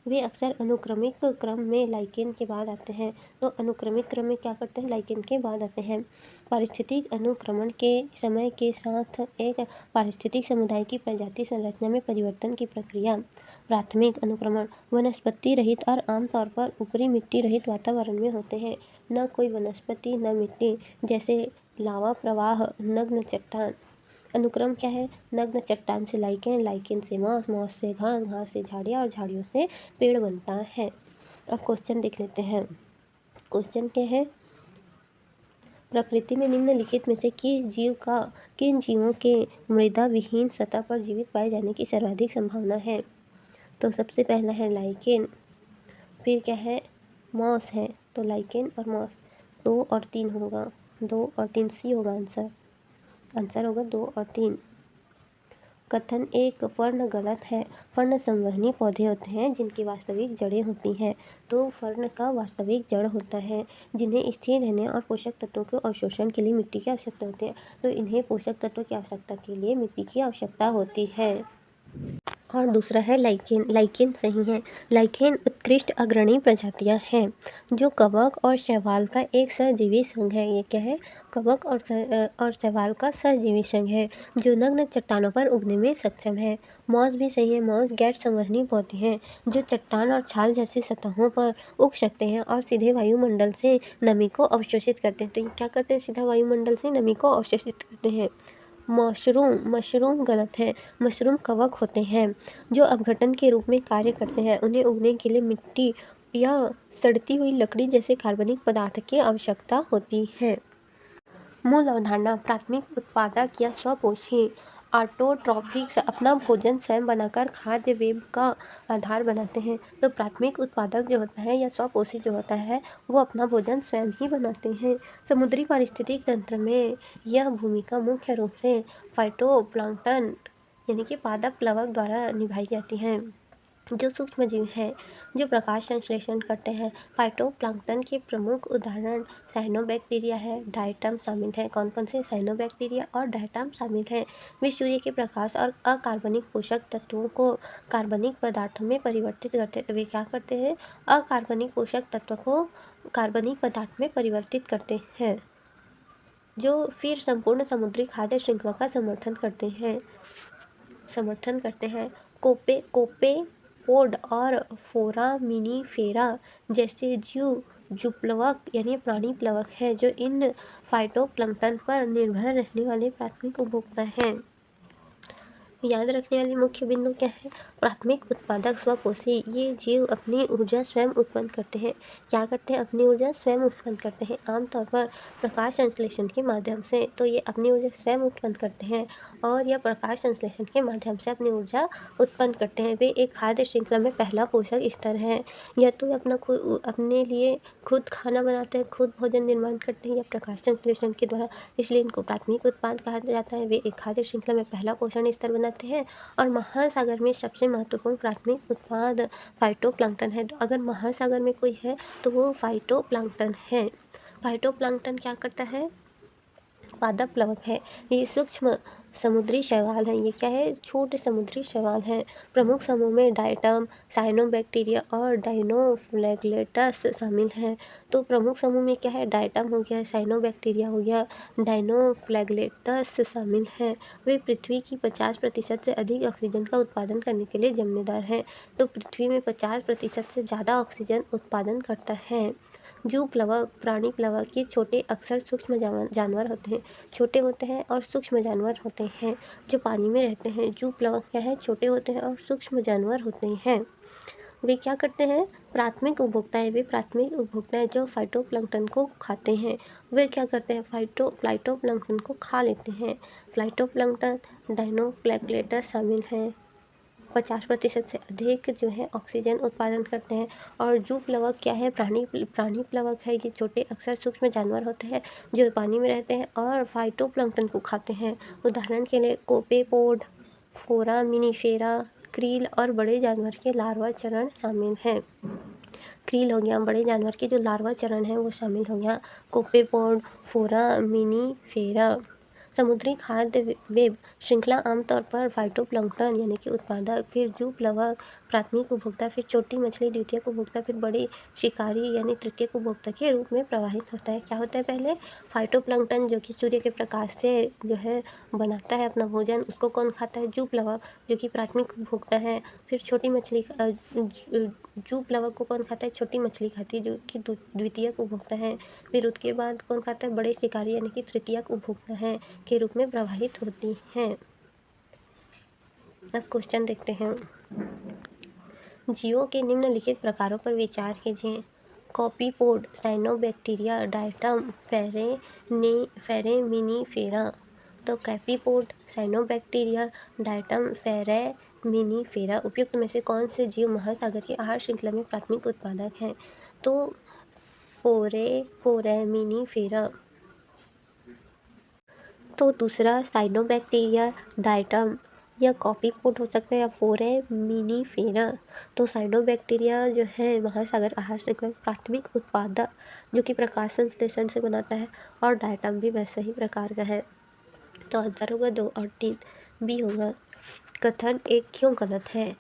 वे अक्सर अनुक्रमिक क्रम में लाइकेन के बाद आते हैं। तो अनुक्रमिक क्रम में क्या करते हैं? लाइकेन के बाद आते हैं। पारिस्थितिक अनुक्रमण के समय के साथ एक पारिस्थितिक समुदाय की प्रजाति संरचना में परिवर्तन की प्रक्रिया। प्राथमिक अनुक्रमण वनस्पति रहित और आमतौर पर ऊपरी मिट्टी रहित वातावरण में होते हैं। न कोई वनस्पति न मिट्टी, जैसे लावा प्रवाह, नग्न चट्टान। अनुक्रम क्या है? नग्न चट्टान से लाइकेन, लाइकेन से मॉस, मॉस से घास, घास से झाड़ियाँ और झाड़ियों से पेड़ बनता है। अब क्वेश्चन देख लेते हैं। क्वेश्चन क्या है? प्रकृति में निम्नलिखित में से किन जीवों के मृदा विहीन सतह पर जीवित पाए जाने की सर्वाधिक संभावना है? तो सबसे पहला है लाइकेन, फिर क्या है? मॉस है। तो लाइकेन और मॉस 2 और 3 होगा, 2 और 3 सी होगा आंसर। आंसर होगा 2 और 3। कथन 1 फर्ण गलत है। फर्ण संवहनी पौधे होते हैं जिनकी वास्तविक जड़ें होती हैं। तो फर्ण का वास्तविक जड़ होता है जिन्हें स्थिर रहने और पोषक तत्वों के अवशोषण के लिए मिट्टी की आवश्यकता होती है। तो इन्हें पोषक तत्वों की आवश्यकता के लिए मिट्टी की आवश्यकता होती है। और दूसरा है लाइकेन। लाइकेन सही है। लाइकेन उत्कृष्ट अग्रणी प्रजातियां हैं जो कवक और शैवाल का एक सहजीवी संघ है। ये क्या है? कवक और शैवाल का सहजीवी संघ है जो नग्न चट्टानों पर उगने में सक्षम है। मॉस भी सही है। मॉस गैर संवहनी पौधे हैं जो चट्टान और छाल जैसी सतहों पर उग सकते हैं और सीधे वायुमंडल से नमी को अवशोषित करते हैं। तो ये क्या करते हैं? सीधा वायुमंडल से नमी को अवशोषित करते हैं। मशरूम गलत है। मशरूम कवक होते हैं जो अपघटन के रूप में कार्य करते हैं। उन्हें उगने के लिए मिट्टी या सड़ती हुई लकड़ी जैसे कार्बनिक पदार्थ की आवश्यकता होती है। मूल अवधारणा: प्राथमिक उत्पादक या स्वपोषी ऑटोट्रॉफिक्स अपना भोजन स्वयं बनाकर खाद्य वेब का आधार बनाते हैं। तो प्राथमिक उत्पादक जो होता है या स्वपोषी जो होता है वो अपना भोजन स्वयं ही बनाते हैं। समुद्री पारिस्थितिक तंत्र में यह भूमिका मुख्य रूप से फाइटोप्लैंक्टन यानी कि पादप प्लवक द्वारा निभाई जाती है जो सूक्ष्म जीव हैं जो प्रकाश संश्लेषण करते हैं। फाइटोप्लैंक्टन के प्रमुख उदाहरण साइनोबैक्टीरिया है, डायटम शामिल है। कौन कौन से? साइनोबैक्टीरिया और डायटम शामिल है। वे सूर्य के प्रकाश और अकार्बनिक पोषक तत्वों को कार्बनिक पदार्थों में परिवर्तित करते हैं। तो वे क्या करते हैं? अकार्बनिक पोषक तत्व को कार्बनिक पदार्थ में परिवर्तित करते हैं जो फिर संपूर्ण समुद्री खाद्य श्रृंखला का समर्थन करते हैं। कोपेपोड और फोरामिनीफेरा जैसे जीव जुप्लवक यानी प्राणी प्लवक हैं जो इन फाइटोप्लैंक्टन पर निर्भर रहने वाले प्राथमिक उपभोक्ता हैं। याद रखने वाली मुख्य बिंदु क्या है? प्राथमिक उत्पादक स्वपोषी, ये जीव अपनी ऊर्जा स्वयं उत्पन्न करते हैं। क्या करते हैं? अपनी ऊर्जा स्वयं उत्पन्न करते हैं, आमतौर पर प्रकाश संश्लेषण के माध्यम से। तो ये अपनी ऊर्जा स्वयं उत्पन्न करते हैं और यह प्रकाश संश्लेषण के माध्यम से अपनी ऊर्जा उत्पन्न करते हैं। वे एक खाद्य श्रृंखला में पहला पोषक स्तर है। या तो अपने लिए खुद खाना बनाते हैं, खुद भोजन निर्माण करते हैं या प्रकाश संश्लेषण के द्वारा, इसलिए इनको प्राथमिक उत्पाद कहा जाता है। वे एक खाद्य श्रृंखला में पहला पोषण स्तर बनाते हैं। और महासागर में सबसे महत्वपूर्ण प्राथमिक उत्पाद फाइटोप्लैंक्टन है। तो अगर महासागर में कोई है तो वो फाइटोप्लैंक्टन है। फाइटोप्लैंक्टन क्या करता है? पादप प्लवक है। ये सूक्ष्म समुद्री शैवाल है। ये क्या है? छोटे समुद्री शैवाल हैं। प्रमुख समूह में डायटम, साइनोबैक्टीरिया और डायनोफ्लैगेलेटस शामिल हैं। तो प्रमुख समूह में क्या है? डायटम हो गया, साइनोबैक्टीरिया हो गया, डायनोफ्लैगेलेटस शामिल हैं। वे पृथ्वी की 50% से अधिक ऑक्सीजन का उत्पादन करने के लिए जिम्मेदार हैं। तो पृथ्वी में 50% से ज़्यादा ऑक्सीजन उत्पादन करता है। जू प्लवक, प्राणी प्लवक, ये छोटे अक्सर सूक्ष्म जानवर होते हैं। छोटे होते हैं और सूक्ष्म जानवर होते हैं जो पानी में रहते हैं। जू प्लवक क्या है? छोटे होते हैं और सूक्ष्म जानवर होते हैं। वे क्या करते हैं? प्राथमिक उपभोक्ता है। वे प्राथमिक उपभोक्ता है जो फाइटोप्लैंक्टन को खाते हैं। वे क्या करते हैं? फाइटोप्लैंक्टन को खा लेते हैं। फाइटोप्लैंक्टन डायनोफ्लैगेलेटस शामिल हैं। 50% से अधिक जो है ऑक्सीजन उत्पादन करते हैं। और जू प्लवक क्या है? प्राणी प्लवक है। ये छोटे अक्सर सूक्ष्म जानवर होते हैं जो पानी में रहते हैं और फाइटोप्लैंक्टन को खाते हैं। उदाहरण के लिए कोपेपोड, फोरामिनीफेरा, क्रील और बड़े जानवर के लार्वा चरण शामिल हैं। क्रील हो गया, बड़े जानवर के जो लार्वा चरण है वो शामिल हो गया। कोपेपोड, फोरामिनीफेरा। समुद्री खाद्य वेब श्रृंखला आमतौर पर फाइटोप्लैंक्टन यानी कि उत्पादक, फिर जू प्लवक प्राथमिक उपभोक्ता, फिर छोटी मछली द्वितीयक उपभोक्ता, फिर बड़े शिकारी यानी तृतीयक उपभोक्ता के रूप में प्रवाहित होता है। क्या होता है पहले? फाइटोप्लैंक्टन जो कि सूर्य के प्रकाश से जो है बनाता है अपना भोजन, उसको कौन खाता है? जू प्लवक जो कि प्राथमिक उपभोक्ता है। फिर छोटी मछली जू प्लवक को कौन खाता है? छोटी मछली खाती है जो कि द्वितीयक उपभोक्ता है। फिर उसके बाद कौन खाता है? बड़े शिकारी यानी कि तृतीयक उपभोक्ता है के रूप में प्रवाहित होती हैं। अब क्वेश्चन देखते हैं। जीवों के निम्नलिखित प्रकारों पर विचार कीजिए। कॉपीपोड, साइनोबैक्टीरिया, डायटम, फोरेमिनीफेरा। तो कैपीपोड, साइनोबैक्टीरिया, डायटम, फोरेमिनीफेरा उपयुक्त में से कौन से जीव महासागर की आहार श्रृंखला में प्राथमिक उत्पादक हैं? तो फोरेमिनीफेरा। तो दूसरा साइनोबैक्टीरिया, डायटम या कॉपीपोड हो सकता है या फोरेमिनीफेरा। तो साइनोबैक्टीरिया जो है महासागर आहार श्रृंखला में प्राथमिक उत्पादक जो कि प्रकाश संश्लेषण से बनाता है, और डायटम भी वैसे ही प्रकार का है। तो आंसर होगा 2 और 3 बी होगा। कथन 1 क्यों गलत है?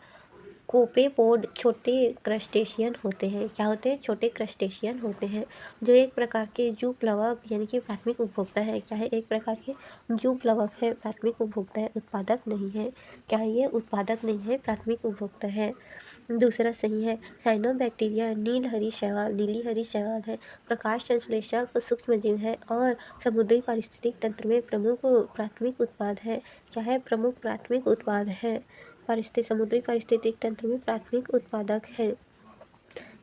कोपेपोड छोटे क्रस्टेशियन होते हैं। क्या होते हैं? छोटे क्रस्टेशियन होते हैं जो एक प्रकार के जू प्लवक यानी कि प्राथमिक उपभोक्ता है। क्या है? एक प्रकार के जू प्लवक है, प्राथमिक उपभोक्ता है, उत्पादक नहीं है। क्या ये उत्पादक नहीं है, प्राथमिक उपभोक्ता है। दूसरा सही है। साइनोबैक्टीरिया नीली हरी शैवाल है, प्रकाश संश्लेषक सूक्ष्मजीव है और समुद्री पारिस्थितिक तंत्र में प्रमुख प्राथमिक उत्पाद है। क्या है? प्रमुख प्राथमिक उत्पाद है। समुद्री पारिस्थितिक तंत्र में प्राथमिक उत्पादक है।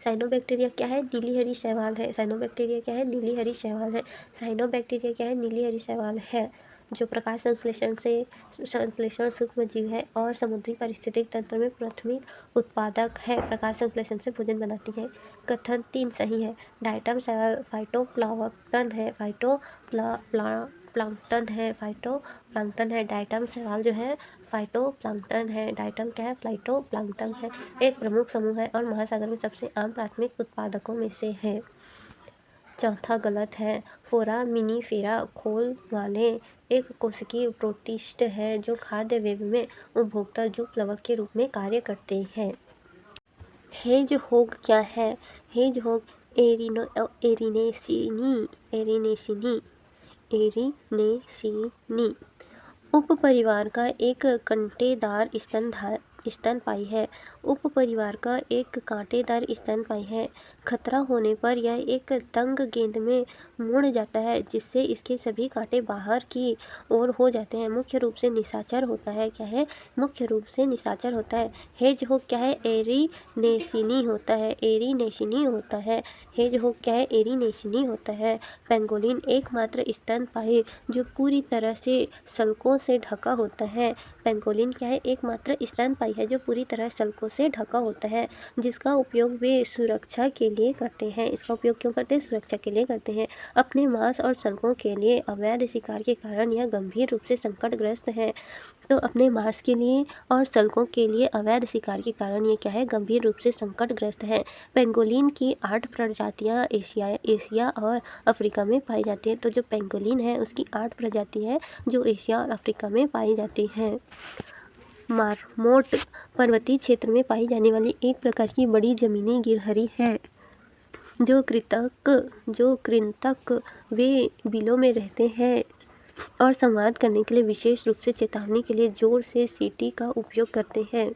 साइनोबैक्टीरिया क्या है? नीली हरी शैवाल है। साइनोबैक्टीरिया क्या है? नीली हरी शैवाल है। साइनोबैक्टीरिया क्या है? नीली हरी शैवाल है जो प्रकाश संश्लेषण सूक्ष्मजीव है और समुद्री पारिस्थितिक तंत्र में प्राथमिक उत्पादक है, प्रकाश संश्लेषण से भोजन बनाती है। कथन 3 सही है। डायटम शैवाल फाइटोप्लैंक्टन है। डायटम शैवाल जो है फाइटोप्लैंक्टन है। डायटम क्या है? फाइटोप्लैंक्टन है, एक प्रमुख समूह है और महासागर में सबसे आम प्राथमिक उत्पादकों में से है। चौथा गलत है। फोरामिनीफेरा खोल वाले एक कोशिकीय प्रोटिस्ट है जो खाद्य वेब में उपभोक्ता जू प्लवक के रूप में कार्य करते हैं। हेजहोग क्या है? हेजहोग एरिनेसिनी उपपरिवार का एक कांटेदार स्तनपायी है। उपपरिवार का एक कांटेदार स्तनपायी है। खतरा होने पर यह एक तंग गेंद में मुड़ जाता है जिससे इसके सभी कांटे बाहर की ओर हो जाते हैं। मुख्य रूप से निशाचर होता है। क्या है? मुख्य रूप से निशाचर होता है। हेजहोग क्या है? एरिनेसिनी होता है। हेजहोग क्या है? एरिनेसिनी होता है। पेंगोलिन एकमात्र स्तनपायी जो पूरी तरह से सल्कों से ढका होता है। पेंगोलिन क्या है? एकमात्र स्तनपायी है जो पूरी तरह सल्कों से ढका होता है, जिसका उपयोग वे सुरक्षा के लिए करते हैं। इसका उपयोग क्यों करते हैं? सुरक्षा के लिए करते हैं। अपने मांस और सल्कों के लिए अवैध शिकार के कारण यह गंभीर रूप से संकटग्रस्त है। तो अपने मांस के लिए और सल्कों के लिए अवैध शिकार के कारण ये क्या है? गंभीर रूप से संकटग्रस्त है। पेंगोलिन की 8 प्रजातियां एशिया और अफ्रीका में पाई जाती है। तो जो पेंगोलिन है उसकी 8 प्रजाति है जो एशिया और अफ्रीका में पाई जाती है। मार्मोट पर्वतीय क्षेत्र में पाई जाने वाली एक प्रकार की बड़ी जमीनी गिलहरी है जो कृंतक वे बिलों में रहते हैं और संवाद करने के लिए विशेष रूप से चेतावनी के लिए जोर से सीटी का उपयोग करते हैं।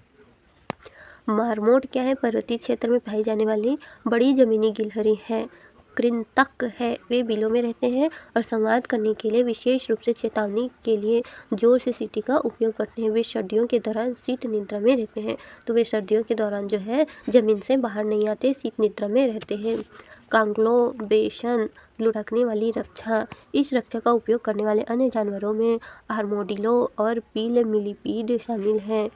मार्मोट क्या है? पर्वतीय क्षेत्र में पाई जाने वाली बड़ी जमीनी गिलहरी है। कृंतक है, वे बिलों में रहते हैं और संवाद करने के लिए विशेष रूप से चेतावनी के लिए जोर से सीटी का उपयोग करते हैं। वे सर्दियों के दौरान शीत निद्रा में रहते हैं। तो वे सर्दियों के दौरान जो है जमीन से बाहर नहीं आते, शीत निद्रा में रहते हैं। कांग्लोबेशन लुढ़कने वाली रक्षा। इस रक्षा का उपयोग करने वाले अन्य जानवरों में आर्मोडिलो और पील मिलीपीड शामिल हैं।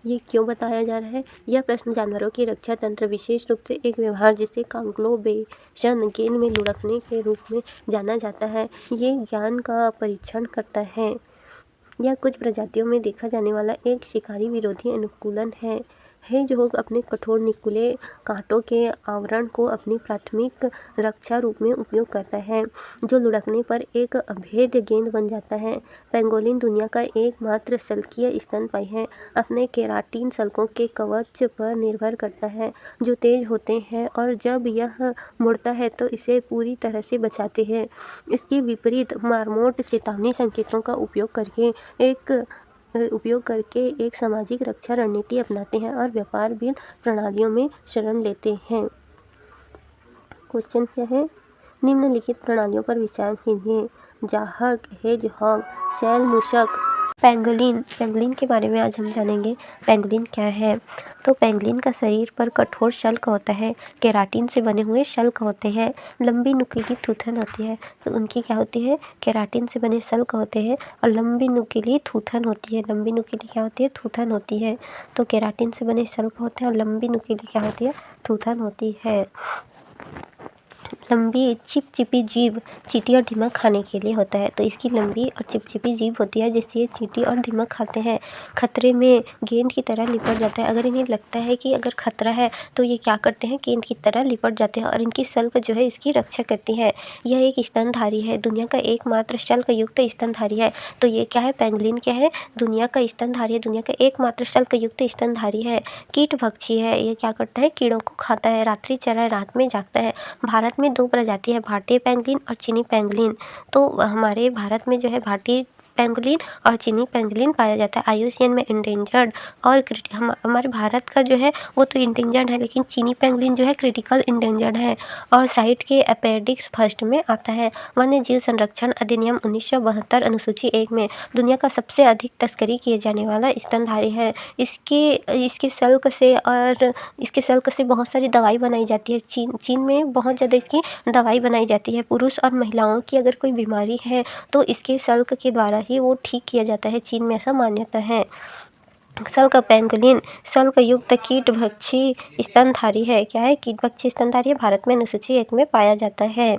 ये क्यों बताया जा रहा है? यह प्रश्न जानवरों की रक्षा तंत्र, विशेष रूप से एक व्यवहार जिसे कांग्लोबेशन गेंद में लुढ़कने के रूप में जाना जाता है, ये ज्ञान का परीक्षण करता है। यह कुछ प्रजातियों में देखा जाने वाला एक शिकारी विरोधी अनुकूलन है। हेजहॉग अपने कठोर नुकीले कांटों के आवरण को अपनी प्राथमिक रक्षा रूप में उपयोग करता है, जो लुढ़कने पर एक अभेद्य गेंद बन जाता है। पेंगोलिन दुनिया का एकमात्र शल्कीय स्तनपायी है, अपने केराटिन शल्कों के कवच पर निर्भर करता है, जो तेज होते हैं और जब यह मुड़ता है तो इसे पूरी तरह से बचाते हैं। इसके विपरीत मार्मोट चेतावनी संकेतों का उपयोग करके एक सामाजिक रक्षा रणनीति अपनाते हैं और व्यापार बिल प्रणालियों में शरण लेते हैं। क्वेश्चन क्या है? निम्नलिखित प्रणालियों पर विचार कीजिए। जाहक, हेजहॉग, शैल मूषक, पेंगोलिन। पेंगोलिन के बारे में आज हम जानेंगे। पेंगोलिन क्या है? तो पेंगोलिन का शरीर पर कठोर शल्क होता है, केराटिन से बने हुए शल्क होते हैं, लंबी नुकीली थूथन होती है। तो उनकी क्या होती है? केराटिन से बने शल्क होते हैं और लंबी नुकीली थूथन होती है। लंबी नुकीली क्या होती है? थूथन होती है। तो केराटिन से बने शल्क होते हैं और लंबी नुकीली क्या होती है? थूथन होती है। लंबी चिपचिपी जीभ चींटी और दीमक खाने के लिए होता है। तो इसकी लंबी और चिपचिपी जीभ होती है जिससे ये चींटी और दीमक खाते हैं। खतरे में गेंद की तरह लिपट जाता है। अगर इन्हें लगता है कि अगर खतरा है तो ये क्या करते हैं? गेंद की तरह लिपट जाते हैं और इनकी शल्क जो है इसकी रक्षा करती है। यह एक स्तनधारी है, दुनिया का एकमात्र शल्क युक्त स्तनधारी है। तो ये क्या है? पेंगोलिन क्या है? दुनिया का स्तनधारी है, दुनिया का एकमात्र शल्क युक्त स्तनधारी है। कीटभक्षी है, ये क्या करता है? कीड़ों को खाता है, रात्रि चराय, रात में जागता है। भारत में 2 प्रजाति है, भारतीय पेंगोलिन और चीनी पेंगोलिन। तो हमारे भारत में जो है भारतीय पेंगोलिन और चीनी पेंगोलिन पाया जाता है। आईयूसीएन में इंडेंजर्ड और हमारे भारत का जो है वो तो इंडेंजर्ड है, लेकिन चीनी पेंगोलिन जो है क्रिटिकल इंडेंजर्ड है और साइट के अपेंडिक्स फर्स्ट में आता है। वन्य जीव संरक्षण अधिनियम 1972 अनुसूची 1 में दुनिया का सबसे अधिक तस्करी किए जाने वाला स्तनधारी है। इसके शल्क से बहुत सारी दवाई बनाई जाती है। चीन में बहुत ज़्यादा इसकी दवाई बनाई जाती है। पुरुष और महिलाओं की अगर कोई बीमारी है तो इसके शल्क के द्वारा ही वो ठीक किया जाता है। चीन में ऐसा मान्यता है। शल्क पेंगोलिन शल्क युक्त कीटभक्षी स्तनधारी है। क्या है? कीटभक्षी स्तनधारी है। भारत में अनुसूची 1 में पाया जाता है।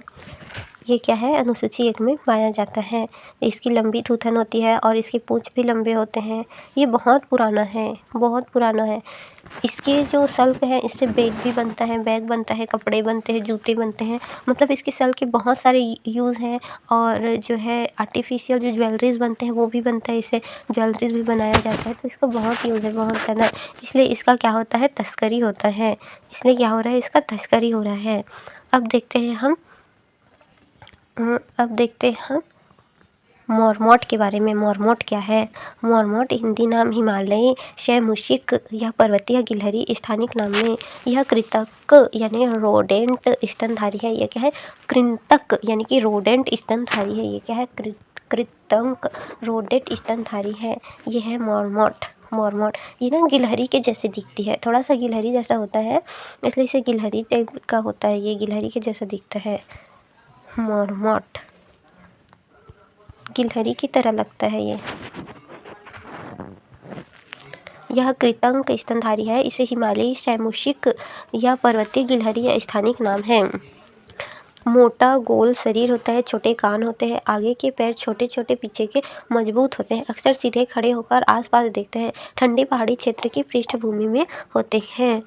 ये क्या है? अनुसूची 1 में पाया जाता है। इसकी लंबी थूथन होती है और इसके पूंछ भी लंबे होते हैं। ये बहुत पुराना है। इसके जो शल्क है इससे बैग भी बनता है, कपड़े बनते हैं, जूते बनते हैं। मतलब इसके शल्क के बहुत सारे यूज़ हैं और जो है आर्टिफिशियल जो ज्वेलरीज बनते हैं वो भी बनता है, इससे ज्वेलरीज भी बनाया जाता है। तो इसका बहुत यूज़ है, बहुत ज़्यादा। इसलिए इसका क्या होता है? तस्करी होता है। इसलिए क्या हो रहा है? इसका तस्करी हो रहा है। अब देखते हैं मोरमोट के बारे में। मोरमोट क्या है? मोरमोट हिंदी नाम हिमालयी शैमूषिक या पर्वतीय गिलहरी, स्थानिक नाम में यह कृंतक यानी रोडेंट स्तनधारी है। यह क्या है? कृंतक यानी कि रोडेंट स्तनधारी है। ये क्या है? कृंतक रोडेंट स्तनधारी है। ये है मोरमोट। ये ना गिलहरी के जैसे दिखती है, थोड़ा सा गिलहरी जैसा होता है, इसलिए इसे गिलहरी टाइप का होता है। ये गिलहरी के जैसा दिखता है। मोरमोट गिलहरी की तरह लगता है ये। यह कृंतक स्तनधारी है। इसे हिमालयी शैमूषिक या पर्वतीय गिलहरी या स्थानिक नाम है। मोटा गोल शरीर होता है, छोटे कान होते हैं, आगे के पैर छोटे छोटे, पीछे के मजबूत होते हैं। अक्सर सीधे खड़े होकर आसपास देखते हैं। ठंडे पहाड़ी क्षेत्र की पृष्ठभूमि में होते हैं।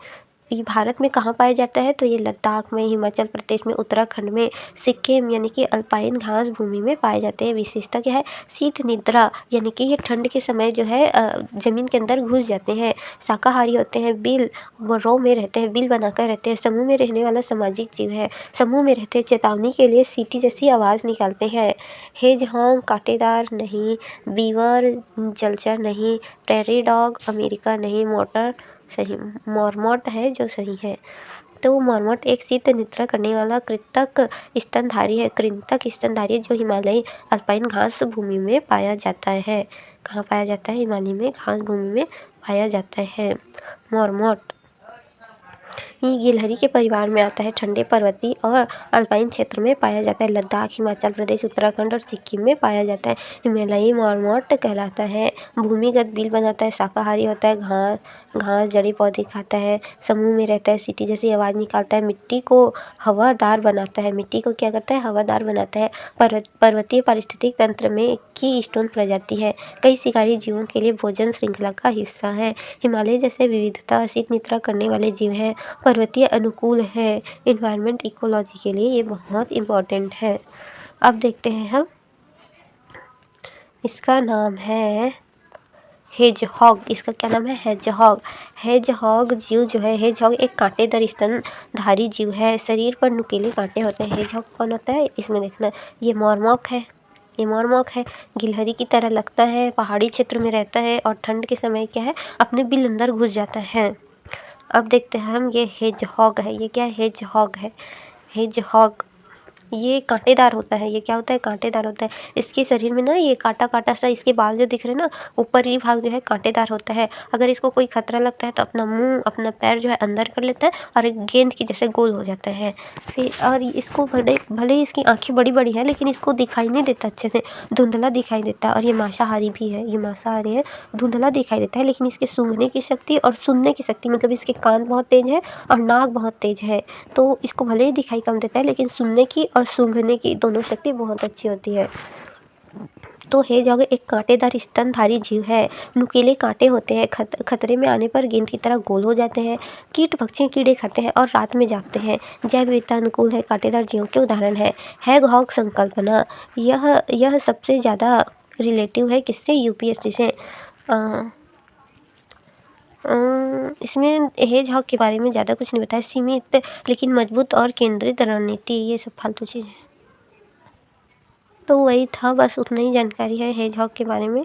ये भारत में कहाँ पाया जाता है? तो ये लद्दाख में, हिमाचल प्रदेश में, उत्तराखंड में, सिक्किम यानी कि अल्पाइन घास भूमि में पाए जाते हैं। विशेषता क्या है? शीत निद्रा यानी कि ये ठंड के समय जो है ज़मीन के अंदर घुस जाते हैं। शाकाहारी होते हैं, रो में रहते हैं, बिल बनाकर रहते हैं। समूह में रहने वाला सामाजिक जीव है। समूह में रहते हैं, चेतावनी के लिए सीटी जैसी आवाज़ निकालते हैं। हेजहॉग कांटेदार नहीं, बीवर जलचर नहीं, प्रेरी डॉग अमेरिका नहीं, मोरमोट है जो सही है। तो मोरमोट एक शीत निद्रा करने वाला कृंतक स्तनधारी है जो हिमालयी अल्पाइन घास भूमि में पाया जाता है। कहाँ पाया जाता है? हिमालय में घास भूमि में पाया जाता है मोरमोट। ये गिलहरी के परिवार में आता है। ठंडे पर्वतीय और अल्पाइन क्षेत्रों में पाया जाता है। लद्दाख, हिमाचल प्रदेश, उत्तराखंड और सिक्किम में पाया जाता है। हिमालयी मॉर्मॉट कहलाता है। भूमिगत बिल बनाता है। शाकाहारी होता है। घास जड़ी पौधे खाता है। समूह में रहता है। सीटी जैसी आवाज़ निकालता है। मिट्टी को हवादार बनाता है। मिट्टी को क्या करता है? हवादार बनाता है। पर्वतीय पारिस्थितिक तंत्र में की स्टोन प्रजाति है। कई शिकारी जीवों के लिए भोजन श्रृंखला का हिस्सा है। हिमालय जैसे विविधता शीत निद्रा करने वाले जीव हैं। पर्वतीय अनुकूल है। इन्वायरमेंट इकोलॉजी के लिए ये बहुत इम्पोर्टेंट है। अब देखते हैं हम, इसका नाम है हेजहॉग। इसका क्या नाम है? हेजहॉग। हेजहॉग जीव जो है, हेजहॉग एक कांटेदार स्तनधारी जीव है। शरीर पर नुकीले कांटे होते हैं। हेजहॉग कौन होता है? इसमें देखना, ये मॉर्मॉक है। ये मॉर्मॉक है। गिलहरी की तरह लगता है। पहाड़ी क्षेत्र में रहता है और ठंड के समय क्या है, अपने बिल अंदर घुस जाता है। अब देखते हैं हम, ये हेजहॉग है। ये क्या है? हेजहॉग है। हेजहॉग ये कांटेदार होता है। ये क्या होता है? कांटेदार होता है। इसके शरीर में ना ये काटा काटा सा, इसके बाल जो दिख रहे हैं ना, ऊपरी भाग जो है कांटेदार होता है। अगर इसको कोई खतरा लगता है तो अपना मुंह, अपना पैर जो है अंदर कर लेता है और एक गेंद की जैसे गोल हो जाता है। फिर और इसको भले भले ही इसकी आंखें बड़ी बड़ी हैं, लेकिन इसको दिखाई नहीं देता अच्छे से, धुंधला दिखाई देता है। और ये मांसाहारी भी है। ये मांसाहारी है। धुंधला दिखाई देता है, लेकिन इसके सूंघने की शक्ति और सुनने की शक्ति, मतलब इसके कान बहुत तेज है और नाक बहुत तेज है। तो इसको भले ही दिखाई कम देता है, लेकिन सुनने की और सूंघने की दोनों शक्ति बहुत अच्छी होती है। तो हेजहॉग एक कांटेदार स्तनधारी जीव है। नुकीले कांटे होते हैं। खतरे में आने पर गेंद की तरह गोल हो जाते हैं। कीट पक्षी कीड़े खाते हैं और रात में जागते हैं। जैव विविधता अनुकूल है। कांटेदार जीवों के उदाहरण है। हेजहॉग संकल्पना, यह सबसे ज़्यादा रिलेटिव है किससे? यूपीएससी से। इसमें हेजहॉग के बारे में ज़्यादा कुछ नहीं बताया। सीमित लेकिन मजबूत और केंद्रित रणनीति, ये सब फालतू चीज़ है। तो वही था, बस उतना ही जानकारी है हेजहॉग के बारे में।